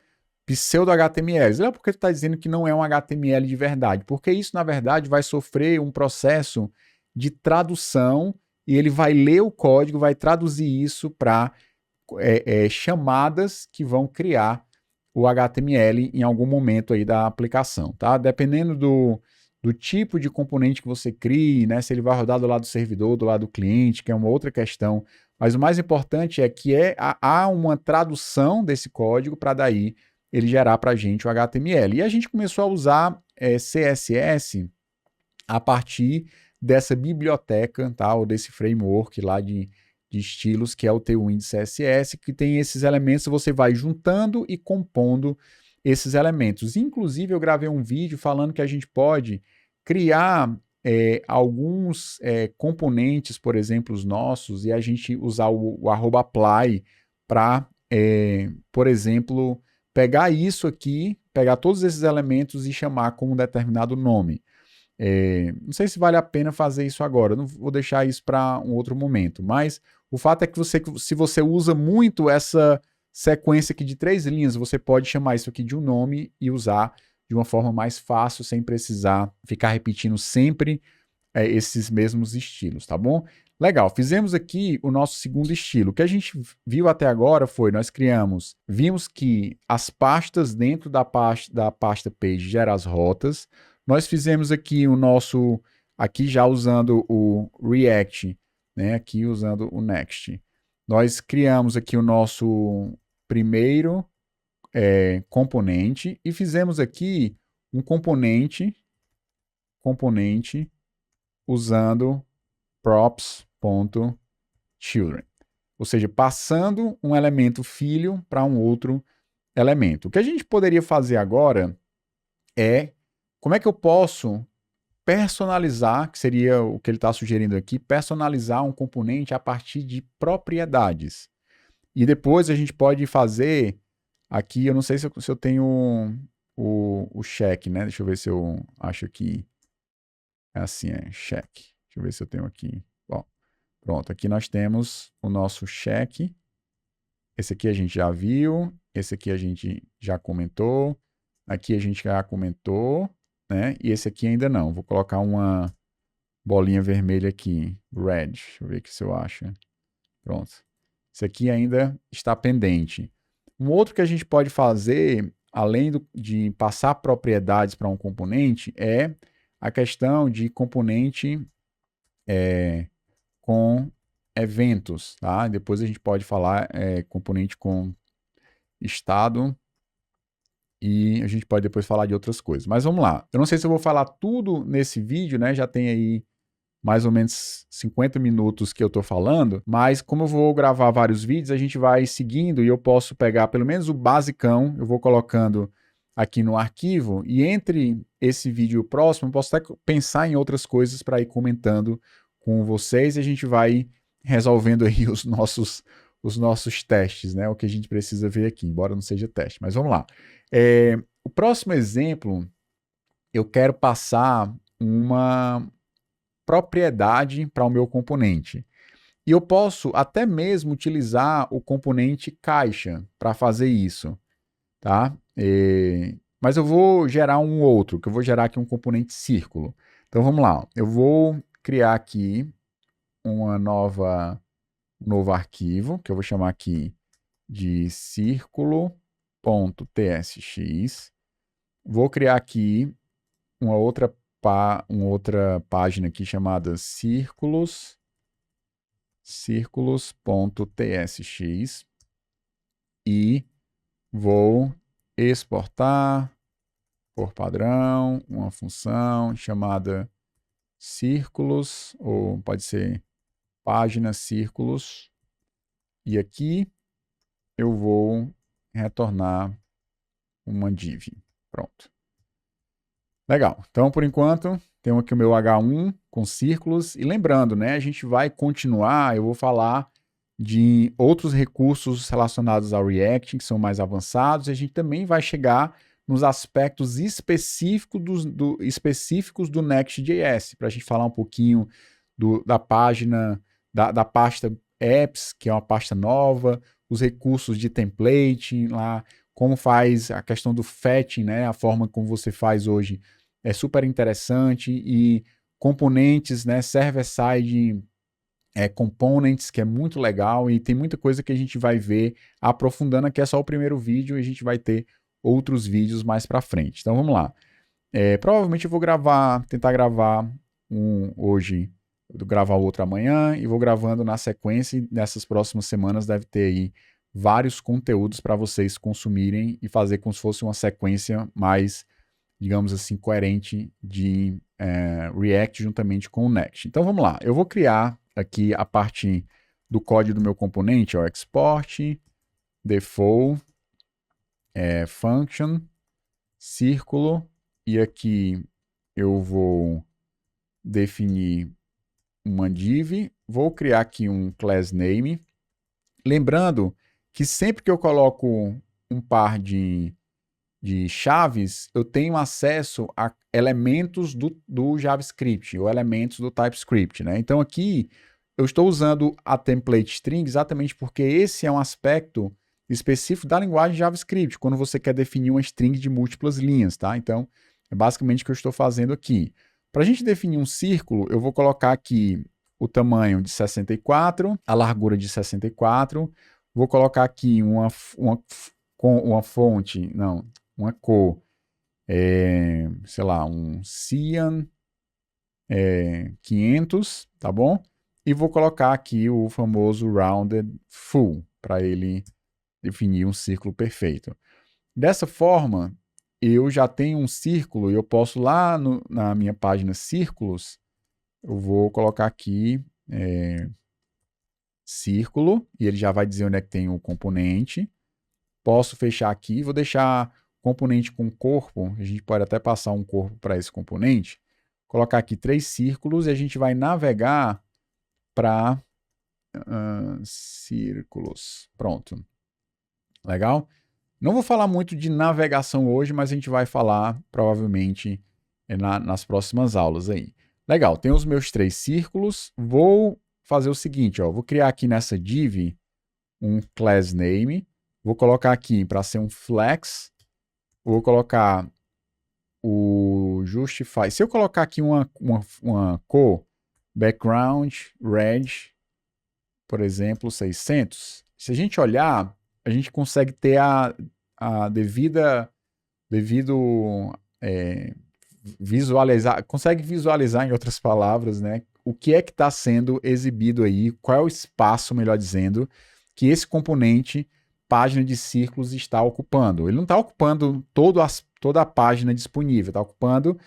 pseudo-HTMLs. Não é porque tu está dizendo que não é um HTML de verdade, porque isso, na verdade, vai sofrer um processo de tradução e ele vai ler o código, vai traduzir isso para chamadas que vão criar o HTML em algum momento aí da aplicação, tá? Dependendo do tipo de componente que você crie, né? Se ele vai rodar do lado do servidor, do lado do cliente, que é uma outra questão. Mas o mais importante é que há uma tradução desse código para daí ele gerar para a gente o HTML. E a gente começou a usar CSS a partir dessa biblioteca, tá? Ou desse framework lá de estilos, que é o Tailwind CSS, que tem esses elementos, você vai juntando e compondo esses elementos. Inclusive, eu gravei um vídeo falando que a gente pode criar alguns componentes, por exemplo, os nossos, e a gente usar o @apply para, por exemplo, pegar isso aqui, pegar todos esses elementos e chamar com um determinado nome. Não sei se vale a pena fazer isso agora, eu não vou deixar isso para um outro momento, mas o fato é que se você usa muito essa sequência aqui de 3 linhas, você pode chamar isso aqui de um nome e usar de uma forma mais fácil, sem precisar ficar repetindo sempre esses mesmos estilos, tá bom? Legal, fizemos aqui o nosso segundo estilo. O que a gente viu até agora foi, vimos que as pastas dentro da pasta page geram as rotas. Nós fizemos aqui aqui já usando o React, né? Aqui usando o Next. Nós criamos aqui o nosso primeiro componente e fizemos aqui um componente componente usando props.children. Ou seja, passando um elemento filho para um outro elemento. O que a gente poderia fazer agora é como é que eu posso personalizar, que seria o que ele está sugerindo aqui, personalizar um componente a partir de propriedades. E depois a gente pode fazer aqui, eu não sei se eu tenho o check, né? Deixa eu ver se eu acho aqui. É assim, check. Deixa eu ver se eu tenho aqui. Bom, pronto, aqui nós temos o nosso check. Esse aqui a gente já viu, esse aqui a gente já comentou, aqui a gente já comentou, né? E esse aqui ainda não. Vou colocar uma bolinha vermelha aqui, red. Deixa eu ver aqui se eu acho. Pronto. Esse aqui ainda está pendente. Um outro que a gente pode fazer, além de passar propriedades para um componente, é a questão de componente com eventos, tá? Depois a gente pode falar componente com estado e a gente pode depois falar de outras coisas. Mas vamos lá. Eu não sei se eu vou falar tudo nesse vídeo, né? Já tem aí mais ou menos 50 minutos que eu estou falando, mas como eu vou gravar vários vídeos, a gente vai seguindo e eu posso pegar pelo menos o basicão, eu vou colocando aqui no arquivo, e entre esse vídeo e o próximo, eu posso até pensar em outras coisas para ir comentando com vocês e a gente vai resolvendo aí os nossos testes, né? O que a gente precisa ver aqui, embora não seja teste. Mas vamos lá. O próximo exemplo, eu quero passar uma propriedade para o meu componente. E eu posso até mesmo utilizar o componente caixa para fazer isso, tá? Mas eu vou gerar um outro, que eu vou gerar aqui um componente círculo. Então vamos lá, eu vou criar aqui um novo arquivo, que eu vou chamar aqui de círculo.tsx. Vou criar aqui uma outra página aqui chamada círculos.tsx e vou exportar por padrão uma função chamada círculos, ou pode ser página círculos, e aqui eu vou retornar uma div. Pronto. Legal. Então, por enquanto, tenho aqui o meu H1 com círculos. E lembrando, né, a gente vai continuar, eu vou falar de outros recursos relacionados ao React, que são mais avançados, e a gente também vai chegar nos aspectos específicos do Next.js, para a gente falar um pouquinho da página, da pasta apps, que é uma pasta nova, os recursos de template lá, como faz a questão do fetching, né, a forma como você faz hoje é super interessante, e componentes, né, server-side components, que é muito legal, e tem muita coisa que a gente vai ver aprofundando. Aqui é só o primeiro vídeo e a gente vai ter outros vídeos mais para frente. Então vamos lá. Provavelmente eu vou tentar gravar um hoje, gravar outro amanhã, e vou gravando na sequência, e nessas próximas semanas deve ter aí vários conteúdos para vocês consumirem e fazer como se fosse uma sequência mais, digamos assim, coerente de React juntamente com o Next. Então vamos lá, eu vou criar aqui a parte do código do meu componente, export, default, function, círculo, e aqui eu vou definir uma div, vou criar aqui um class name, lembrando que sempre que eu coloco um par de chaves, eu tenho acesso a elementos do JavaScript, ou elementos do TypeScript, né? Então aqui eu estou usando a template string exatamente porque esse é um aspecto específico da linguagem JavaScript, quando você quer definir uma string de múltiplas linhas, tá? Então, é basicamente o que eu estou fazendo aqui. Para a gente definir um círculo, eu vou colocar aqui o tamanho de 64, a largura de 64, vou colocar aqui uma fonte, não, uma cor, sei lá, um cyan 500, tá bom? E vou colocar aqui o famoso rounded full, para ele definir um círculo perfeito. Dessa forma, eu já tenho um círculo e eu posso lá na minha página círculos, eu vou colocar aqui círculo, e ele já vai dizer onde é que tem o componente. Posso fechar aqui, vou deixar componente com corpo, a gente pode até passar um corpo para esse componente, colocar aqui 3 círculos e a gente vai navegar para círculos. Pronto. Legal? Não vou falar muito de navegação hoje, mas a gente vai falar provavelmente nas próximas aulas aí. Legal, tenho os meus 3 círculos, vou fazer o seguinte, ó, vou criar aqui nessa div um class name, vou colocar aqui para ser um flex, vou colocar o justify. Se eu colocar aqui uma cor, background, red, por exemplo, 600, se a gente olhar, a gente consegue ter visualizar, consegue visualizar, em outras palavras, né, o que é que está sendo exibido aí, qual é o espaço, melhor dizendo, que esse componente página de círculos está ocupando. Ele não está ocupando toda a página disponível, está ocupando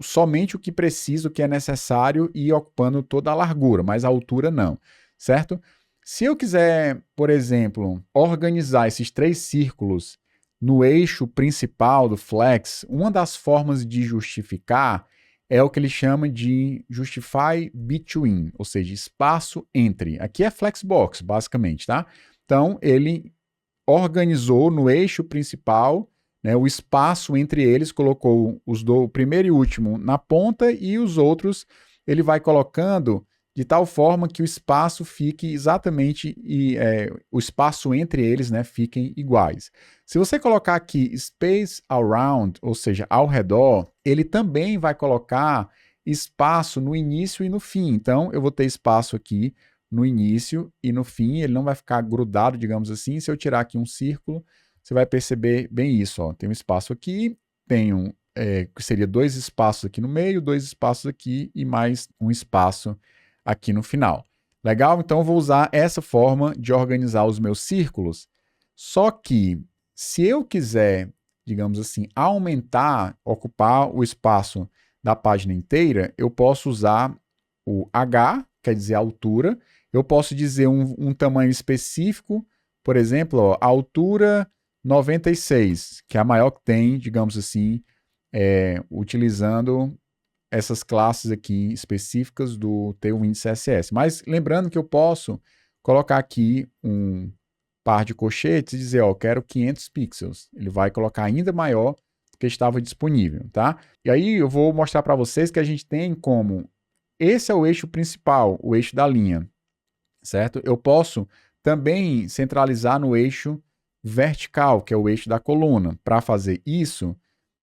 somente o que precisa, o que é necessário e ocupando toda a largura, mas a altura não, certo? Se eu quiser, por exemplo, organizar esses 3 círculos no eixo principal do flex, uma das formas de justificar é o que ele chama de justify between, ou seja, espaço entre. Aqui é flexbox, basicamente, tá? Então, ele organizou no eixo principal, né, o espaço entre eles, colocou o primeiro e último na ponta e os outros ele vai colocando de tal forma que o espaço fique exatamente, o espaço entre eles, né, fiquem iguais. Se você colocar aqui space around, ou seja, ao redor, ele também vai colocar espaço no início e no fim. Então, eu vou ter espaço aqui no início e no fim, ele não vai ficar grudado, digamos assim. Se eu tirar aqui um círculo, você vai perceber bem isso, ó. Tem um espaço aqui, tenho, que seria 2 espaços aqui no meio, 2 espaços aqui e mais um espaço aqui no final. Legal? Então eu vou usar essa forma de organizar os meus círculos. Só que se eu quiser, digamos assim, aumentar, ocupar o espaço da página inteira, eu posso usar o H, quer dizer altura. Eu posso dizer um tamanho específico, por exemplo, ó, a altura 96, que é a maior que tem, digamos assim, utilizando essas classes aqui específicas do Tailwind CSS. Mas lembrando que eu posso colocar aqui um par de colchetes e dizer, ó, eu quero 500 pixels. Ele vai colocar ainda maior do que estava disponível, tá? E aí eu vou mostrar para vocês que a gente tem como esse é o eixo principal, o eixo da linha, certo? Eu posso também centralizar no eixo vertical, que é o eixo da coluna. Para fazer isso,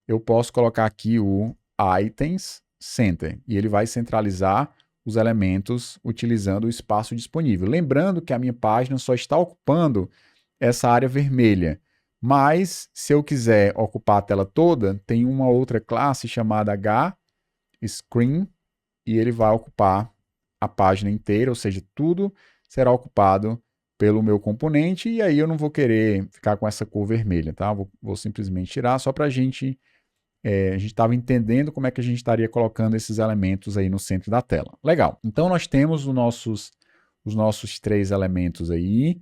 eu posso colocar aqui o items center e ele vai centralizar os elementos utilizando o espaço disponível. Lembrando que a minha página só está ocupando essa área vermelha, mas se eu quiser ocupar a tela toda, tem uma outra classe chamada HScreen e ele vai ocupar a página inteira, ou seja, tudo será ocupado pelo meu componente e aí eu não vou querer ficar com essa cor vermelha, tá? Vou simplesmente tirar só para a gente estava entendendo como é que a gente estaria colocando esses elementos aí no centro da tela. Legal. Então, nós temos os nossos 3 elementos aí.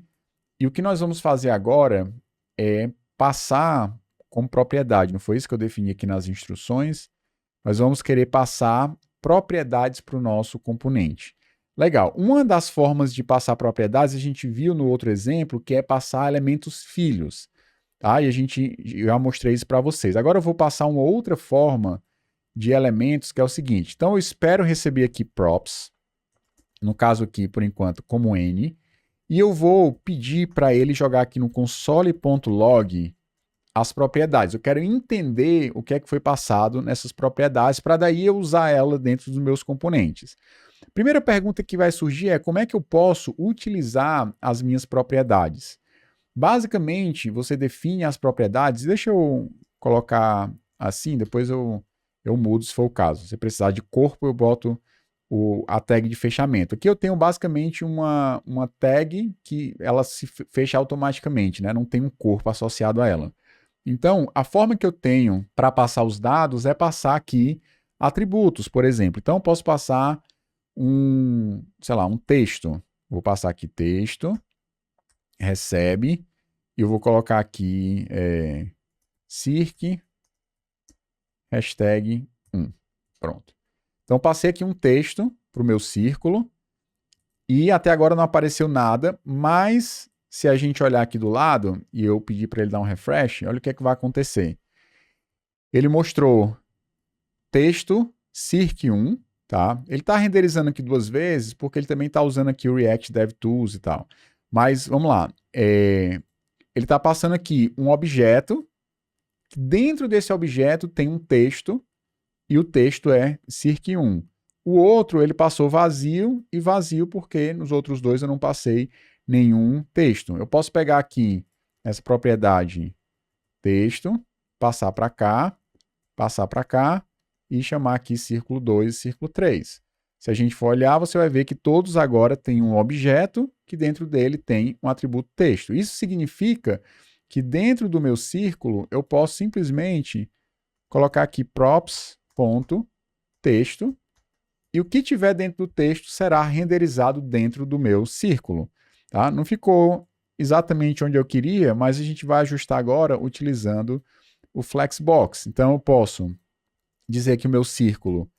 E o que nós vamos fazer agora é passar como propriedade. Não foi isso que eu defini aqui nas instruções? Nós vamos querer passar propriedades para o nosso componente. Legal. Uma das formas de passar propriedades, a gente viu no outro exemplo, que é passar elementos filhos. Tá? E eu já mostrei isso para vocês. Agora eu vou passar uma outra forma de elementos, que é o seguinte. Então eu espero receber aqui props, no caso aqui, por enquanto, como n, e eu vou pedir para ele jogar aqui no console.log as propriedades. Eu quero entender o que é que foi passado nessas propriedades, para daí eu usar ela dentro dos meus componentes. Primeira pergunta que vai surgir é como é que eu posso utilizar as minhas propriedades? Basicamente, você define as propriedades, deixa eu colocar assim, depois eu mudo se for o caso. Se precisar de corpo, eu boto a tag de fechamento. Aqui eu tenho basicamente uma tag que ela se fecha automaticamente, né? Não tem um corpo associado a ela. Então, a forma que eu tenho para passar os dados é passar aqui atributos, por exemplo. Então, eu posso passar sei lá, um texto. Vou passar aqui texto, recebe, e eu vou colocar aqui circ, hashtag 1. Pronto. Então, passei aqui um texto para o meu círculo, e até agora não apareceu nada, mas se a gente olhar aqui do lado, e eu pedir para ele dar um refresh, olha o que é que vai acontecer. Ele mostrou texto circ1, tá? Ele está renderizando aqui 2 vezes, porque ele também está usando aqui o React DevTools e tal. Mas, vamos lá. Ele está passando aqui um objeto, dentro desse objeto tem um texto, e o texto é circ1. O outro, ele passou vazio e vazio, porque nos outros dois eu não passei nenhum texto. Eu posso pegar aqui essa propriedade texto, passar para cá e chamar aqui círculo 2 e círculo 3. Se a gente for olhar, você vai ver que todos agora têm um objeto que dentro dele tem um atributo texto. Isso significa que dentro do meu círculo eu posso simplesmente colocar aqui props.texto e o que tiver dentro do texto será renderizado dentro do meu círculo. Tá? Não ficou exatamente onde eu queria, mas a gente vai ajustar agora utilizando o Flexbox. Então eu posso dizer que o meu círculo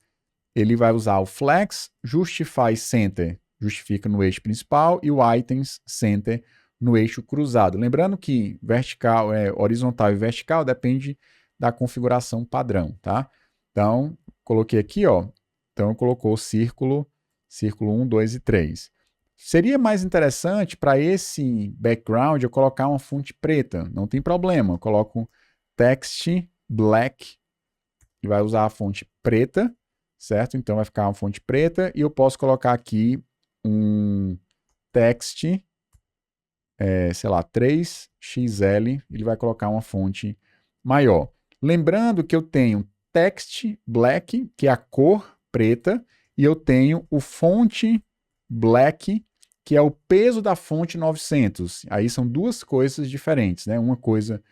ele vai usar o flex, justify center, justifica no eixo principal, e o items center no eixo cruzado. Lembrando que vertical, horizontal e vertical depende da configuração padrão, tá? Então, coloquei aqui, ó. Então, colocou círculo 1, 2 e 3. Seria mais interessante para esse background eu colocar uma fonte preta. Não tem problema. Eu coloco text black e vai usar a fonte preta, certo? Então vai ficar uma fonte preta e eu posso colocar aqui um text, sei lá, 3xl, ele vai colocar uma fonte maior. Lembrando que eu tenho text black, que é a cor preta, e eu tenho o fonte black, que é o peso da fonte 900. Aí são duas coisas diferentes, né? Uma coisa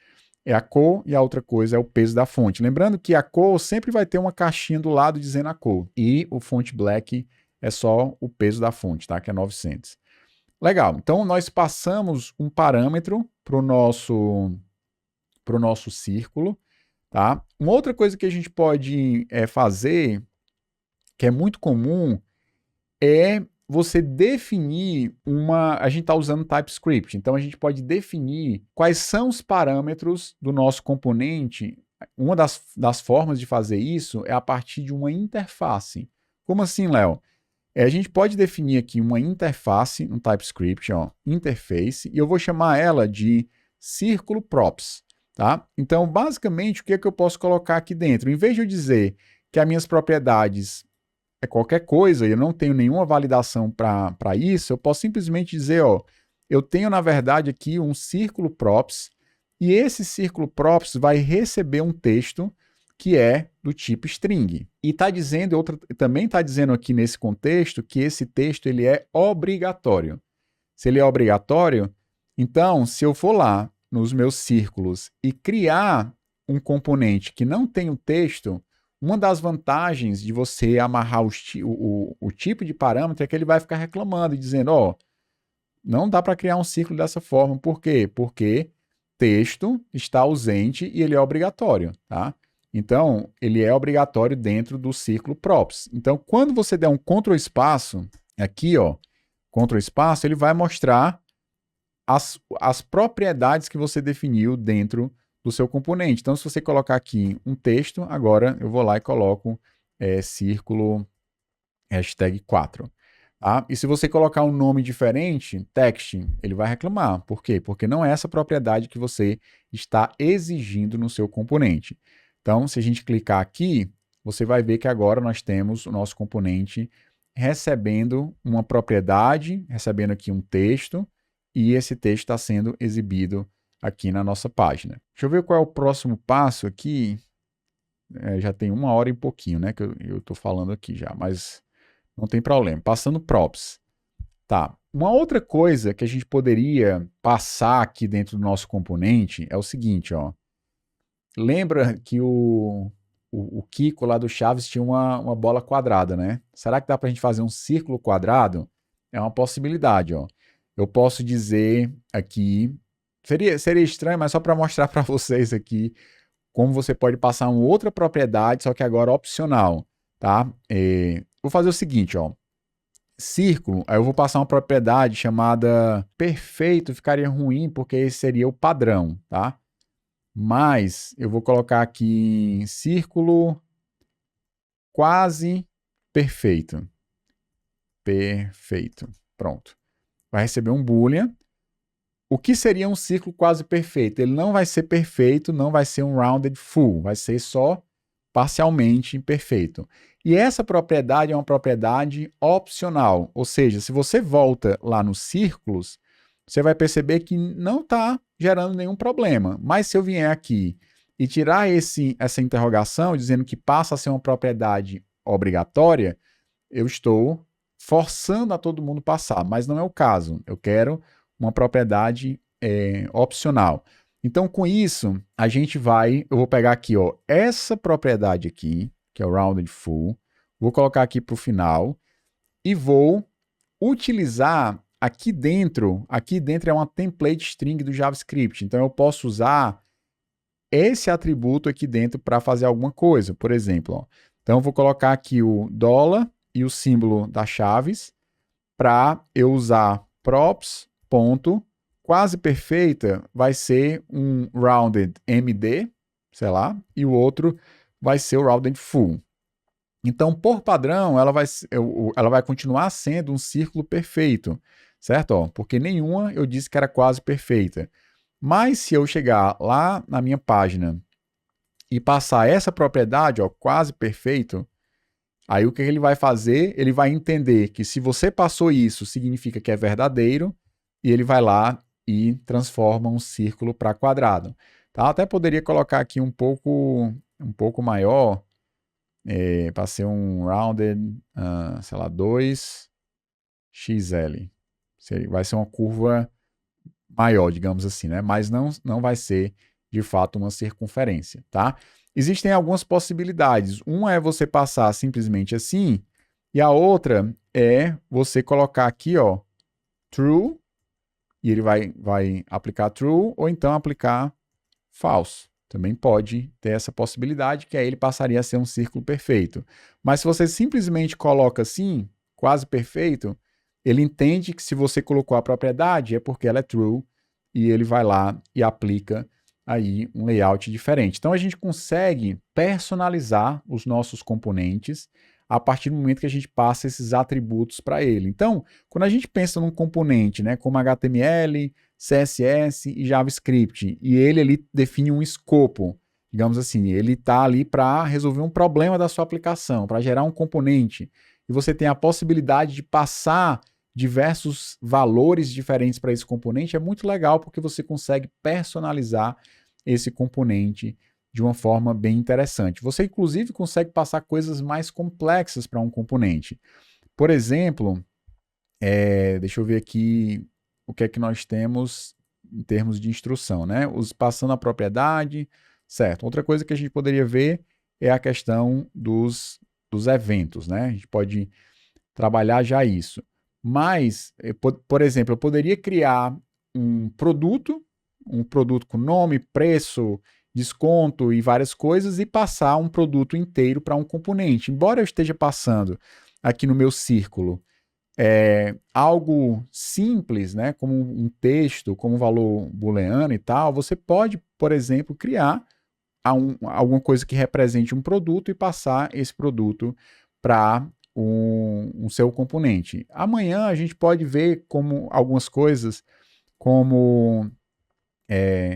é a cor e a outra coisa é o peso da fonte. Lembrando que a cor sempre vai ter uma caixinha do lado dizendo a cor. E o fonte black é só o peso da fonte, tá? Que é 900. Legal. Então, nós passamos um parâmetro para o nosso círculo, tá? Uma outra coisa que a gente pode fazer, que é muito comum, é você definir a gente está usando TypeScript, então a gente pode definir quais são os parâmetros do nosso componente. Uma das formas de fazer isso é a partir de uma interface. Como assim, Léo? A gente pode definir aqui uma interface no TypeScript, ó, interface, e eu vou chamar ela de círculo props, tá? Então, basicamente, o que é que eu posso colocar aqui dentro? Em vez de eu dizer que as minhas propriedades é qualquer coisa e eu não tenho nenhuma validação para isso, eu posso simplesmente dizer, ó, eu tenho, na verdade, aqui um círculo props e esse círculo props vai receber um texto que é do tipo string. E também está dizendo aqui nesse contexto que esse texto ele é obrigatório. Se ele é obrigatório, então, se eu for lá nos meus círculos e criar um componente que não tem o texto, uma das vantagens de você amarrar o tipo de parâmetro é que ele vai ficar reclamando e dizendo, ó, não dá para criar um círculo dessa forma. Por quê? Porque texto está ausente e ele é obrigatório, tá? Então, ele é obrigatório dentro do círculo props. Então, quando você der um Ctrl espaço, aqui, ó, Ctrl espaço, ele vai mostrar as propriedades que você definiu dentro do seu componente. Então, se você colocar aqui um texto, agora eu vou lá e coloco círculo hashtag 4. Tá? E se você colocar um nome diferente, text, ele vai reclamar. Por quê? Porque não é essa propriedade que você está exigindo no seu componente. Então, se a gente clicar aqui, você vai ver que agora nós temos o nosso componente recebendo uma propriedade, recebendo aqui um texto, e esse texto está sendo exibido aqui na nossa página. Deixa eu ver qual é o próximo passo aqui. Já tem 1 hora e pouquinho, né, que eu estou falando aqui já, mas não tem problema. Passando props. Tá. Uma outra coisa que a gente poderia passar aqui dentro do nosso componente é o seguinte, ó. lembra que o Kiko lá do Chaves tinha uma bola quadrada, né? Será que dá para a gente fazer um círculo quadrado? É uma possibilidade, ó. Eu posso dizer aqui, seria estranho, mas só para mostrar para vocês aqui como você pode passar uma outra propriedade, só que agora opcional, tá? Vou fazer o seguinte, ó. Círculo, aí eu vou passar uma propriedade chamada perfeito, ficaria ruim porque esse seria o padrão, tá? Mas eu vou colocar aqui círculo quase perfeito. Perfeito. Pronto. Vai receber um boolean. O que seria um círculo quase perfeito? Ele não vai ser perfeito, não vai ser um rounded full, vai ser só parcialmente perfeito. E essa propriedade é uma propriedade opcional, ou seja, se você volta lá nos círculos, você vai perceber que não está gerando nenhum problema. Mas se eu vier aqui e tirar essa interrogação, dizendo que passa a ser uma propriedade obrigatória, eu estou forçando a todo mundo passar, mas não é o caso. Eu quero uma propriedade opcional. Então, com isso, eu vou pegar aqui, ó, essa propriedade aqui, que é o rounded full, vou colocar aqui para o final e vou utilizar aqui dentro é uma template string do JavaScript, então eu posso usar esse atributo aqui dentro para fazer alguma coisa, por exemplo, ó. Então eu vou colocar aqui o dólar e o símbolo das chaves para eu usar props ponto quase perfeita vai ser um rounded MD, sei lá, e o outro vai ser o rounded full. Então, por padrão, ela vai continuar sendo um círculo perfeito, certo? Ó, porque nenhuma eu disse que era quase perfeita. Mas se eu chegar lá na minha página e passar essa propriedade, ó, quase perfeito, aí o que ele vai fazer? Ele vai entender que se você passou isso, significa que é verdadeiro, e ele vai lá e transforma um círculo para quadrado. Tá? Até poderia colocar aqui um pouco maior, para ser um rounded, sei lá, 2xl. Vai ser uma curva maior, digamos assim, né? Mas não vai ser, de fato, uma circunferência, tá? Existem algumas possibilidades. Uma é você passar simplesmente assim, e a outra é você colocar aqui, ó, true, e ele vai aplicar true, ou então aplicar false. Também pode ter essa possibilidade, que aí ele passaria a ser um círculo perfeito. Mas se você simplesmente coloca assim, quase perfeito, ele entende que se você colocou a propriedade é porque ela é true, e ele vai lá e aplica aí um layout diferente. Então a gente consegue personalizar os nossos componentes a partir do momento que a gente passa esses atributos para ele. Então, quando a gente pensa num componente, né, como HTML, CSS e JavaScript, e ele ali define um escopo, digamos assim, ele está ali para resolver um problema da sua aplicação, para gerar um componente, e você tem a possibilidade de passar diversos valores diferentes para esse componente, é muito legal porque você consegue personalizar esse componente de uma forma bem interessante. Você, inclusive, consegue passar coisas mais complexas para um componente. Por exemplo, deixa eu ver aqui o que é que nós temos em termos de instrução, né? Passando a propriedade, certo. Outra coisa que a gente poderia ver é a questão dos eventos, né? A gente pode trabalhar já isso. Mas, por exemplo, eu poderia criar um produto com nome, preço, desconto e várias coisas, e passar um produto inteiro para um componente. Embora eu esteja passando aqui no meu círculo algo simples, né, como um texto, como um valor booleano e tal, você pode, por exemplo, criar alguma coisa que represente um produto e passar esse produto para um seu componente. Amanhã a gente pode ver como algumas coisas, como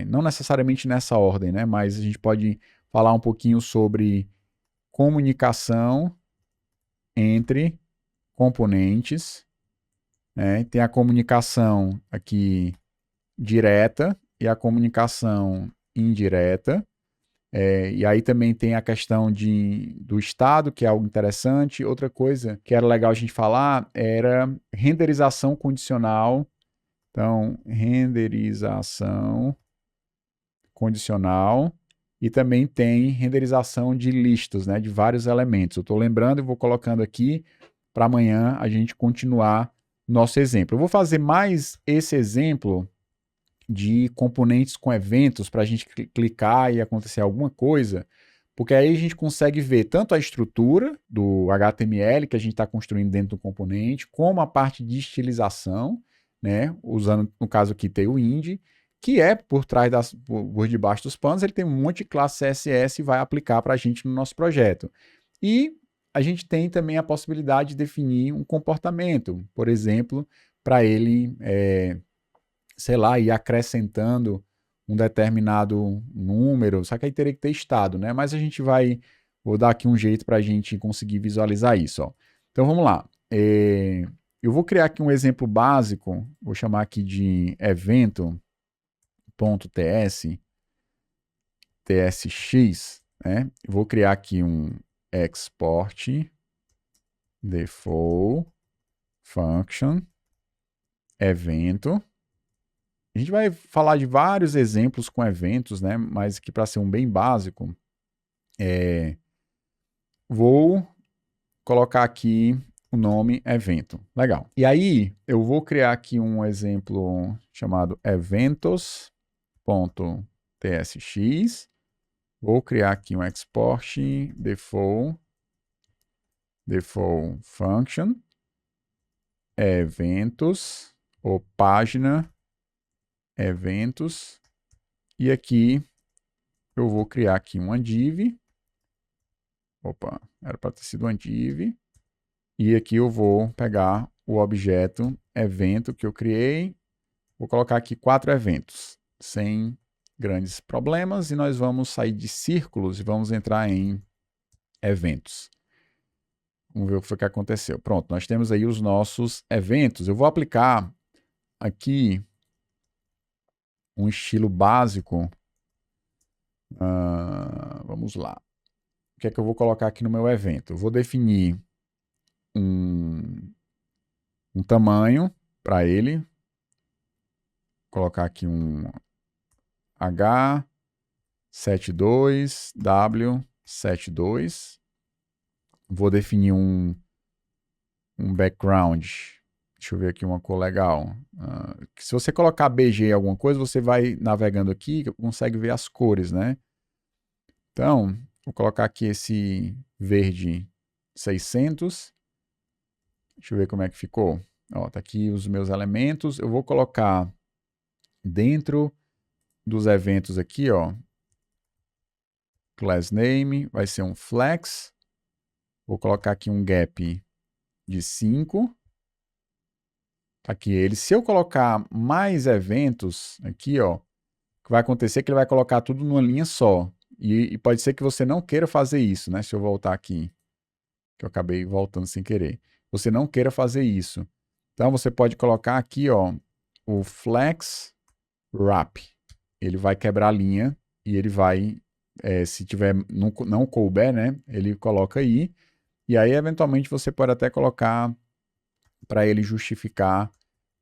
não necessariamente nessa ordem, né, mas a gente pode falar um pouquinho sobre comunicação entre componentes, né? Tem a comunicação aqui direta e a comunicação indireta. E aí também tem a questão do estado, que é algo interessante. Outra coisa que era legal a gente falar era renderização condicional. Então, renderização condicional. e também tem renderização de listas, né, de vários elementos. Eu estou lembrando e vou colocando aqui para amanhã a gente continuar nosso exemplo. Eu vou fazer mais esse exemplo de componentes com eventos para a gente clicar e acontecer alguma coisa, porque aí a gente consegue ver tanto a estrutura do HTML que a gente está construindo dentro do componente, como a parte de estilização, né, usando, no caso aqui, Tailwind, que é por trás por debaixo dos panos, ele tem um monte de classe CSS e vai aplicar para a gente no nosso projeto. E a gente tem também a possibilidade de definir um comportamento, por exemplo, para ele, sei lá, ir acrescentando um determinado número, só que aí teria que ter estado, né? Mas a gente vou dar aqui um jeito para a gente conseguir visualizar isso, ó. Então vamos lá. Eu vou criar aqui um exemplo básico, vou chamar aqui de evento.ts, tsx, né? Vou criar aqui um export default function evento. A gente vai falar de vários exemplos com eventos, né? Mas aqui para ser um bem básico, vou colocar aqui o nome evento. Legal. E aí eu vou criar aqui um exemplo chamado eventos.tsx. Vou criar aqui um export default function eventos ou página eventos, e aqui eu vou criar aqui uma div, era para ter sido uma div, e aqui eu vou pegar o objeto evento que eu criei, vou colocar aqui 4 eventos, sem grandes problemas, e nós vamos sair de círculos e vamos entrar em eventos. Vamos ver o que foi que aconteceu. Pronto, nós temos aí os nossos eventos. Eu vou aplicar aqui um estilo básico. Vamos lá. O que é que eu vou colocar aqui no meu evento? Eu vou definir um tamanho para ele. Vou colocar aqui um H72, W72. Vou definir um background. Deixa eu ver aqui uma cor legal. Se você colocar BG em alguma coisa, você vai navegando aqui e consegue ver as cores, né? Então, vou colocar aqui esse verde 600. Deixa eu ver como é que ficou. Ó, tá aqui os meus elementos. Eu vou colocar dentro dos eventos aqui, ó, class name, vai ser um flex. Vou colocar aqui um gap de 5. Aqui ele. Se eu colocar mais eventos aqui, ó, o que vai acontecer é que ele vai colocar tudo numa linha só. E pode ser que você não queira fazer isso, né? Se eu voltar aqui, que eu acabei voltando sem querer. Você não queira fazer isso. Então você pode colocar aqui, ó, o flex wrap. Ele vai quebrar a linha e ele vai, se tiver não couber, né? Ele coloca aí. E aí, eventualmente, você pode até colocar para ele justificar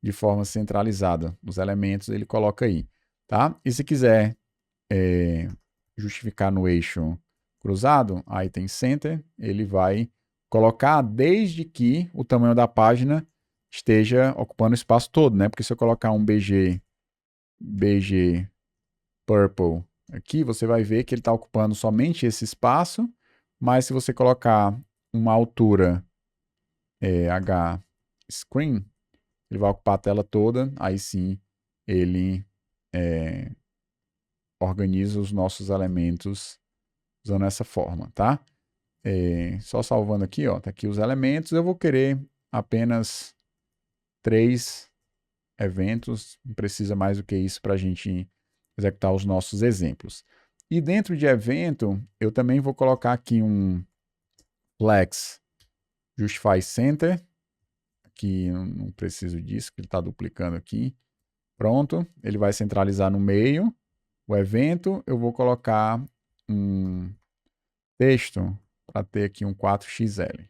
de forma centralizada os elementos, ele coloca aí, tá? E se quiser justificar no eixo cruzado, aí tem center, ele vai colocar desde que o tamanho da página esteja ocupando o espaço todo, né? Porque se eu colocar um BG purple aqui, você vai ver que ele está ocupando somente esse espaço, mas se você colocar uma altura H screen, ele vai ocupar a tela toda, aí sim ele organiza os nossos elementos usando essa forma, tá? Só salvando aqui, ó, tá aqui os elementos, eu vou querer apenas 3 eventos, não precisa mais do que isso para a gente executar os nossos exemplos. E dentro de evento, eu também vou colocar aqui um flex justify center, aqui eu não preciso disso, que ele está duplicando aqui. Pronto, ele vai centralizar no meio o evento, eu vou colocar um texto para ter aqui um 4xl,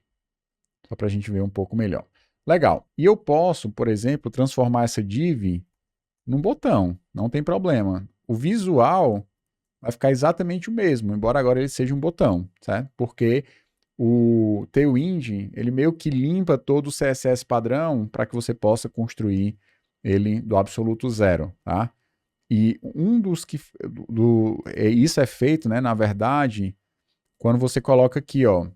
só para a gente ver um pouco melhor. Legal, e eu posso, por exemplo, transformar essa div num botão, não tem problema. O visual vai ficar exatamente o mesmo, embora agora ele seja um botão, certo? Porque o Tailwind, ele meio que limpa todo o CSS padrão para que você possa construir ele do absoluto zero, tá? E um dos que... isso é feito, né, na verdade, quando você coloca aqui, ó,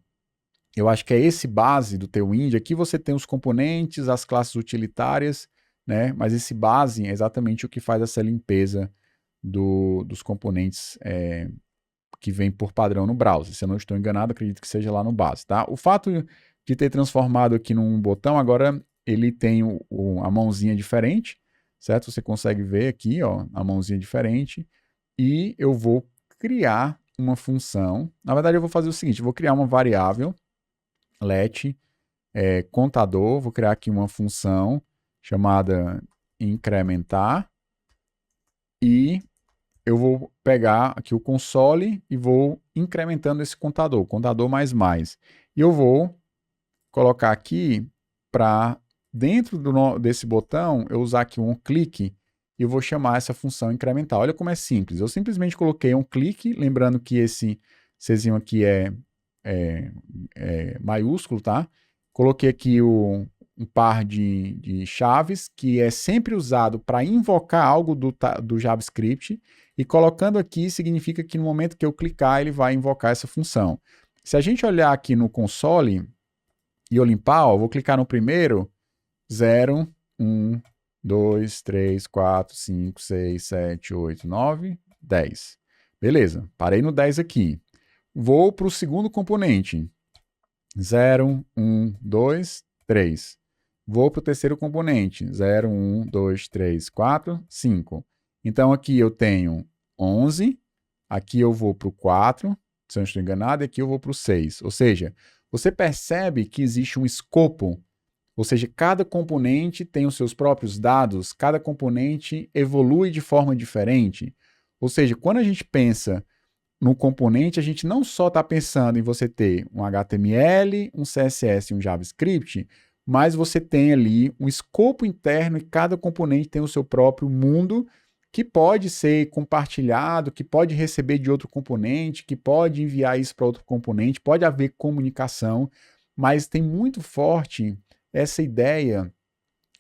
eu acho que é esse base do Tailwind, aqui você tem os componentes, as classes utilitárias, né, mas esse base é exatamente o que faz essa limpeza dos componentes que vem por padrão no browser. Se eu não estou enganado, acredito que seja lá no base, tá? O fato de ter transformado aqui num botão, agora ele tem a mãozinha diferente, certo? Você consegue ver aqui, ó, a mãozinha diferente, e eu vou criar uma função. Na verdade, eu vou fazer o seguinte, eu vou criar uma variável, let, contador, vou criar aqui uma função chamada incrementar, e eu vou pegar aqui o console e vou incrementando esse contador mais mais. E eu vou colocar aqui para dentro desse botão, eu usar aqui um clique e eu vou chamar essa função incrementar. Olha como é simples. Eu simplesmente coloquei um clique, lembrando que esse Czinho aqui é maiúsculo, tá? Coloquei aqui um par de chaves que é sempre usado para invocar algo do JavaScript, e colocando aqui significa que no momento que eu clicar ele vai invocar essa função. Se a gente olhar aqui no console e eu limpar, ó, eu vou clicar no primeiro, 0, 1, 2, 3, 4, 5, 6, 7, 8, 9, 10. Beleza, parei no 10 aqui. Vou para o segundo componente, 0, 1, 2, 3. Vou para o terceiro componente, 0, 1, 2, 3, 4, 5. Então, aqui eu tenho 11, aqui eu vou para o 4, se eu não estou enganado, e aqui eu vou para o 6. Ou seja, você percebe que existe um escopo, ou seja, cada componente tem os seus próprios dados, cada componente evolui de forma diferente. Ou seja, quando a gente pensa no componente, a gente não só está pensando em você ter um HTML, um CSS e um JavaScript, mas você tem ali um escopo interno e cada componente tem o seu próprio mundo que pode ser compartilhado, que pode receber de outro componente, que pode enviar isso para outro componente, pode haver comunicação, mas tem muito forte essa ideia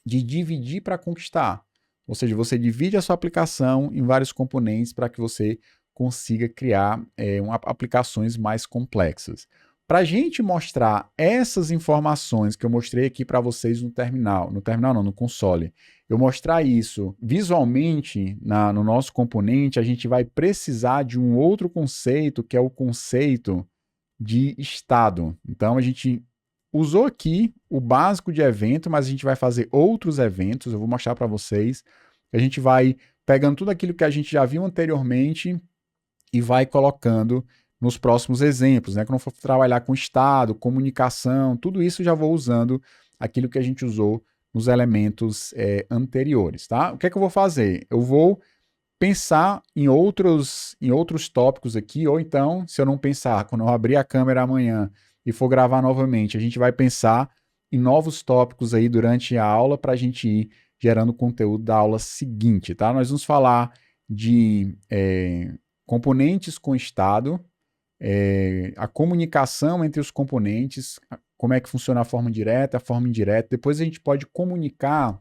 de dividir para conquistar. Ou seja, você divide a sua aplicação em vários componentes para que você consiga criar aplicações mais complexas. Para a gente mostrar essas informações que eu mostrei aqui para vocês no terminal não, no console, eu mostrar isso visualmente no nosso componente, a gente vai precisar de um outro conceito, que é o conceito de estado. Então, a gente usou aqui o básico de evento, mas a gente vai fazer outros eventos, eu vou mostrar para vocês. A gente vai pegando tudo aquilo que a gente já viu anteriormente e vai colocando nos próximos exemplos, né? Quando eu for trabalhar com estado, comunicação, tudo isso já vou usando aquilo que a gente usou nos elementos anteriores, tá? O que é que eu vou fazer? Eu vou pensar em outros tópicos aqui, ou então, se eu não pensar, quando eu abrir a câmera amanhã e for gravar novamente, a gente vai pensar em novos tópicos aí durante a aula para a gente ir gerando conteúdo da aula seguinte, tá? Nós vamos falar de componentes com estado, a comunicação entre os componentes, como é que funciona a forma direta, a forma indireta. Depois a gente pode comunicar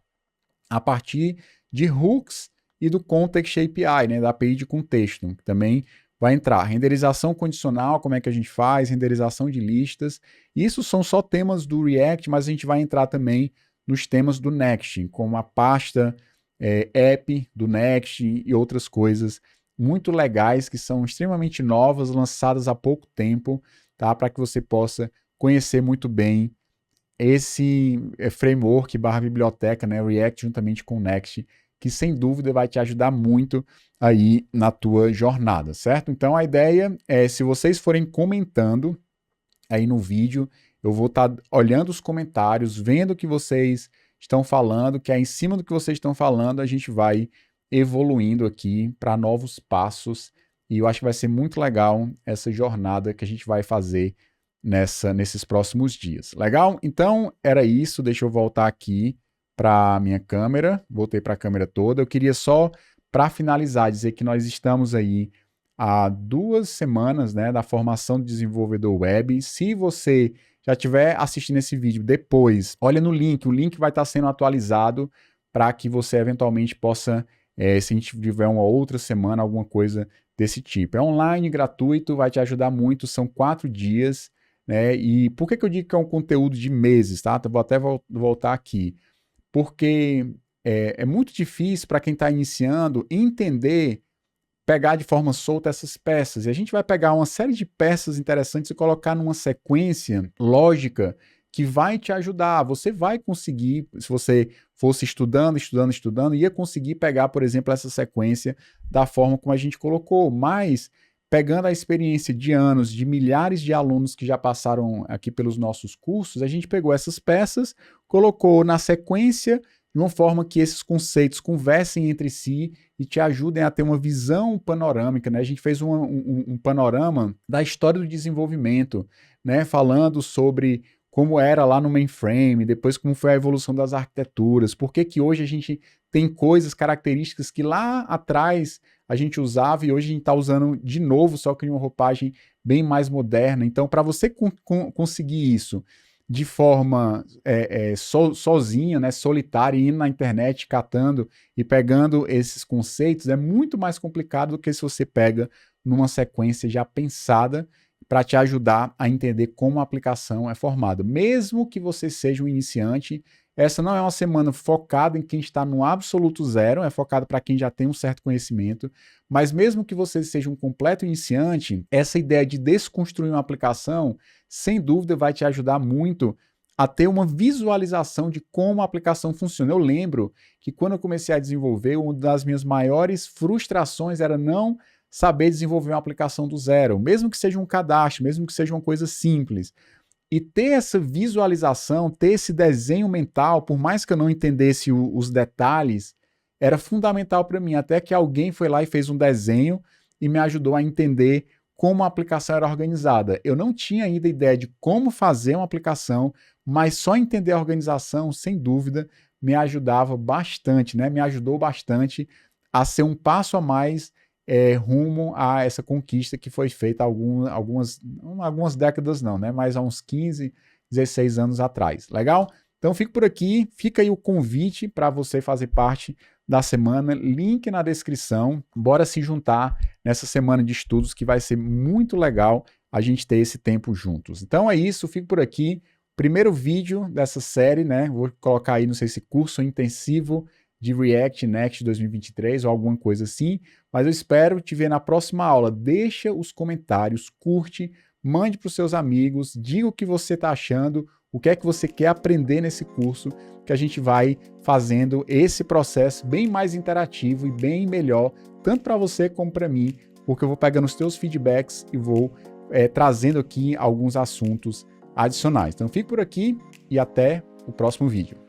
a partir de hooks e do Context API, né, da API de contexto, que também vai entrar. Renderização condicional, como é que a gente faz, renderização de listas. Isso são só temas do React, mas a gente vai entrar também nos temas do Next, como a pasta app do Next e outras coisas muito legais, que são extremamente novas, lançadas há pouco tempo, tá? Para que você possa conhecer muito bem esse framework / biblioteca, né, React juntamente com o Next, que sem dúvida vai te ajudar muito aí na tua jornada, certo? Então a ideia é, se vocês forem comentando aí no vídeo, eu vou estar olhando os comentários, vendo o que vocês estão falando, que é em cima do que vocês estão falando, a gente vai evoluindo aqui para novos passos, e eu acho que vai ser muito legal essa jornada que a gente vai fazer nesses próximos dias. Legal? Então, era isso. Deixa eu voltar aqui para a minha câmera. Voltei para a câmera toda. Eu queria só, para finalizar, dizer que nós estamos aí há 2 semanas, né, da formação de desenvolvedor web. Se você já estiver assistindo esse vídeo depois, olha no link, o link vai estar sendo atualizado para que você eventualmente possa, se a gente tiver uma outra semana, alguma coisa desse tipo. É online, gratuito, vai te ajudar muito, são 4 dias, né? E por que eu digo que é um conteúdo de meses, tá? Vou até voltar aqui. Porque é muito difícil para quem está iniciando entender, pegar de forma solta essas peças. E a gente vai pegar uma série de peças interessantes e colocar numa sequência lógica que vai te ajudar. Você vai conseguir, se você fosse estudando, ia conseguir pegar, por exemplo, essa sequência da forma como a gente colocou. Mas, pegando a experiência de anos, de milhares de alunos que já passaram aqui pelos nossos cursos, a gente pegou essas peças, colocou na sequência de uma forma que esses conceitos conversem entre si e te ajudem a ter uma visão panorâmica, né? A gente fez um panorama da história do desenvolvimento, né? Falando sobre como era lá no mainframe, depois como foi a evolução das arquiteturas, por que hoje a gente tem coisas, características que lá atrás a gente usava e hoje a gente está usando de novo, só que em uma roupagem bem mais moderna. Então, para você conseguir isso de forma sozinha, né, solitária, indo na internet, catando e pegando esses conceitos, é muito mais complicado do que se você pega numa sequência já pensada para te ajudar a entender como a aplicação é formada. Mesmo que você seja um iniciante, essa não é uma semana focada em quem está no absoluto zero, é focada para quem já tem um certo conhecimento, mas mesmo que você seja um completo iniciante, essa ideia de desconstruir uma aplicação, sem dúvida vai te ajudar muito a ter uma visualização de como a aplicação funciona. Eu lembro que quando eu comecei a desenvolver, uma das minhas maiores frustrações era não saber desenvolver uma aplicação do zero, mesmo que seja um cadastro, mesmo que seja uma coisa simples. E ter essa visualização, ter esse desenho mental, por mais que eu não entendesse os detalhes, era fundamental para mim, até que alguém foi lá e fez um desenho e me ajudou a entender como a aplicação era organizada. Eu não tinha ainda ideia de como fazer uma aplicação, mas só entender a organização, sem dúvida, me ajudava bastante, né? Me ajudou bastante a ser um passo a mais rumo a essa conquista que foi feita há algumas décadas não, né? Mas há uns 15, 16 anos atrás. Legal? Então fico por aqui, fica aí o convite para você fazer parte da semana, link na descrição, bora se juntar nessa semana de estudos que vai ser muito legal a gente ter esse tempo juntos. Então é isso, fico por aqui, primeiro vídeo dessa série, né? Vou colocar aí, não sei se curso intensivo de React Next 2023 ou alguma coisa assim, mas eu espero te ver na próxima aula. Deixa os comentários, curte, mande para os seus amigos, diga o que você está achando, o que é que você quer aprender nesse curso, que a gente vai fazendo esse processo bem mais interativo e bem melhor, tanto para você como para mim, porque eu vou pegando os teus feedbacks e vou trazendo aqui alguns assuntos adicionais. Então fique por aqui e até o próximo vídeo.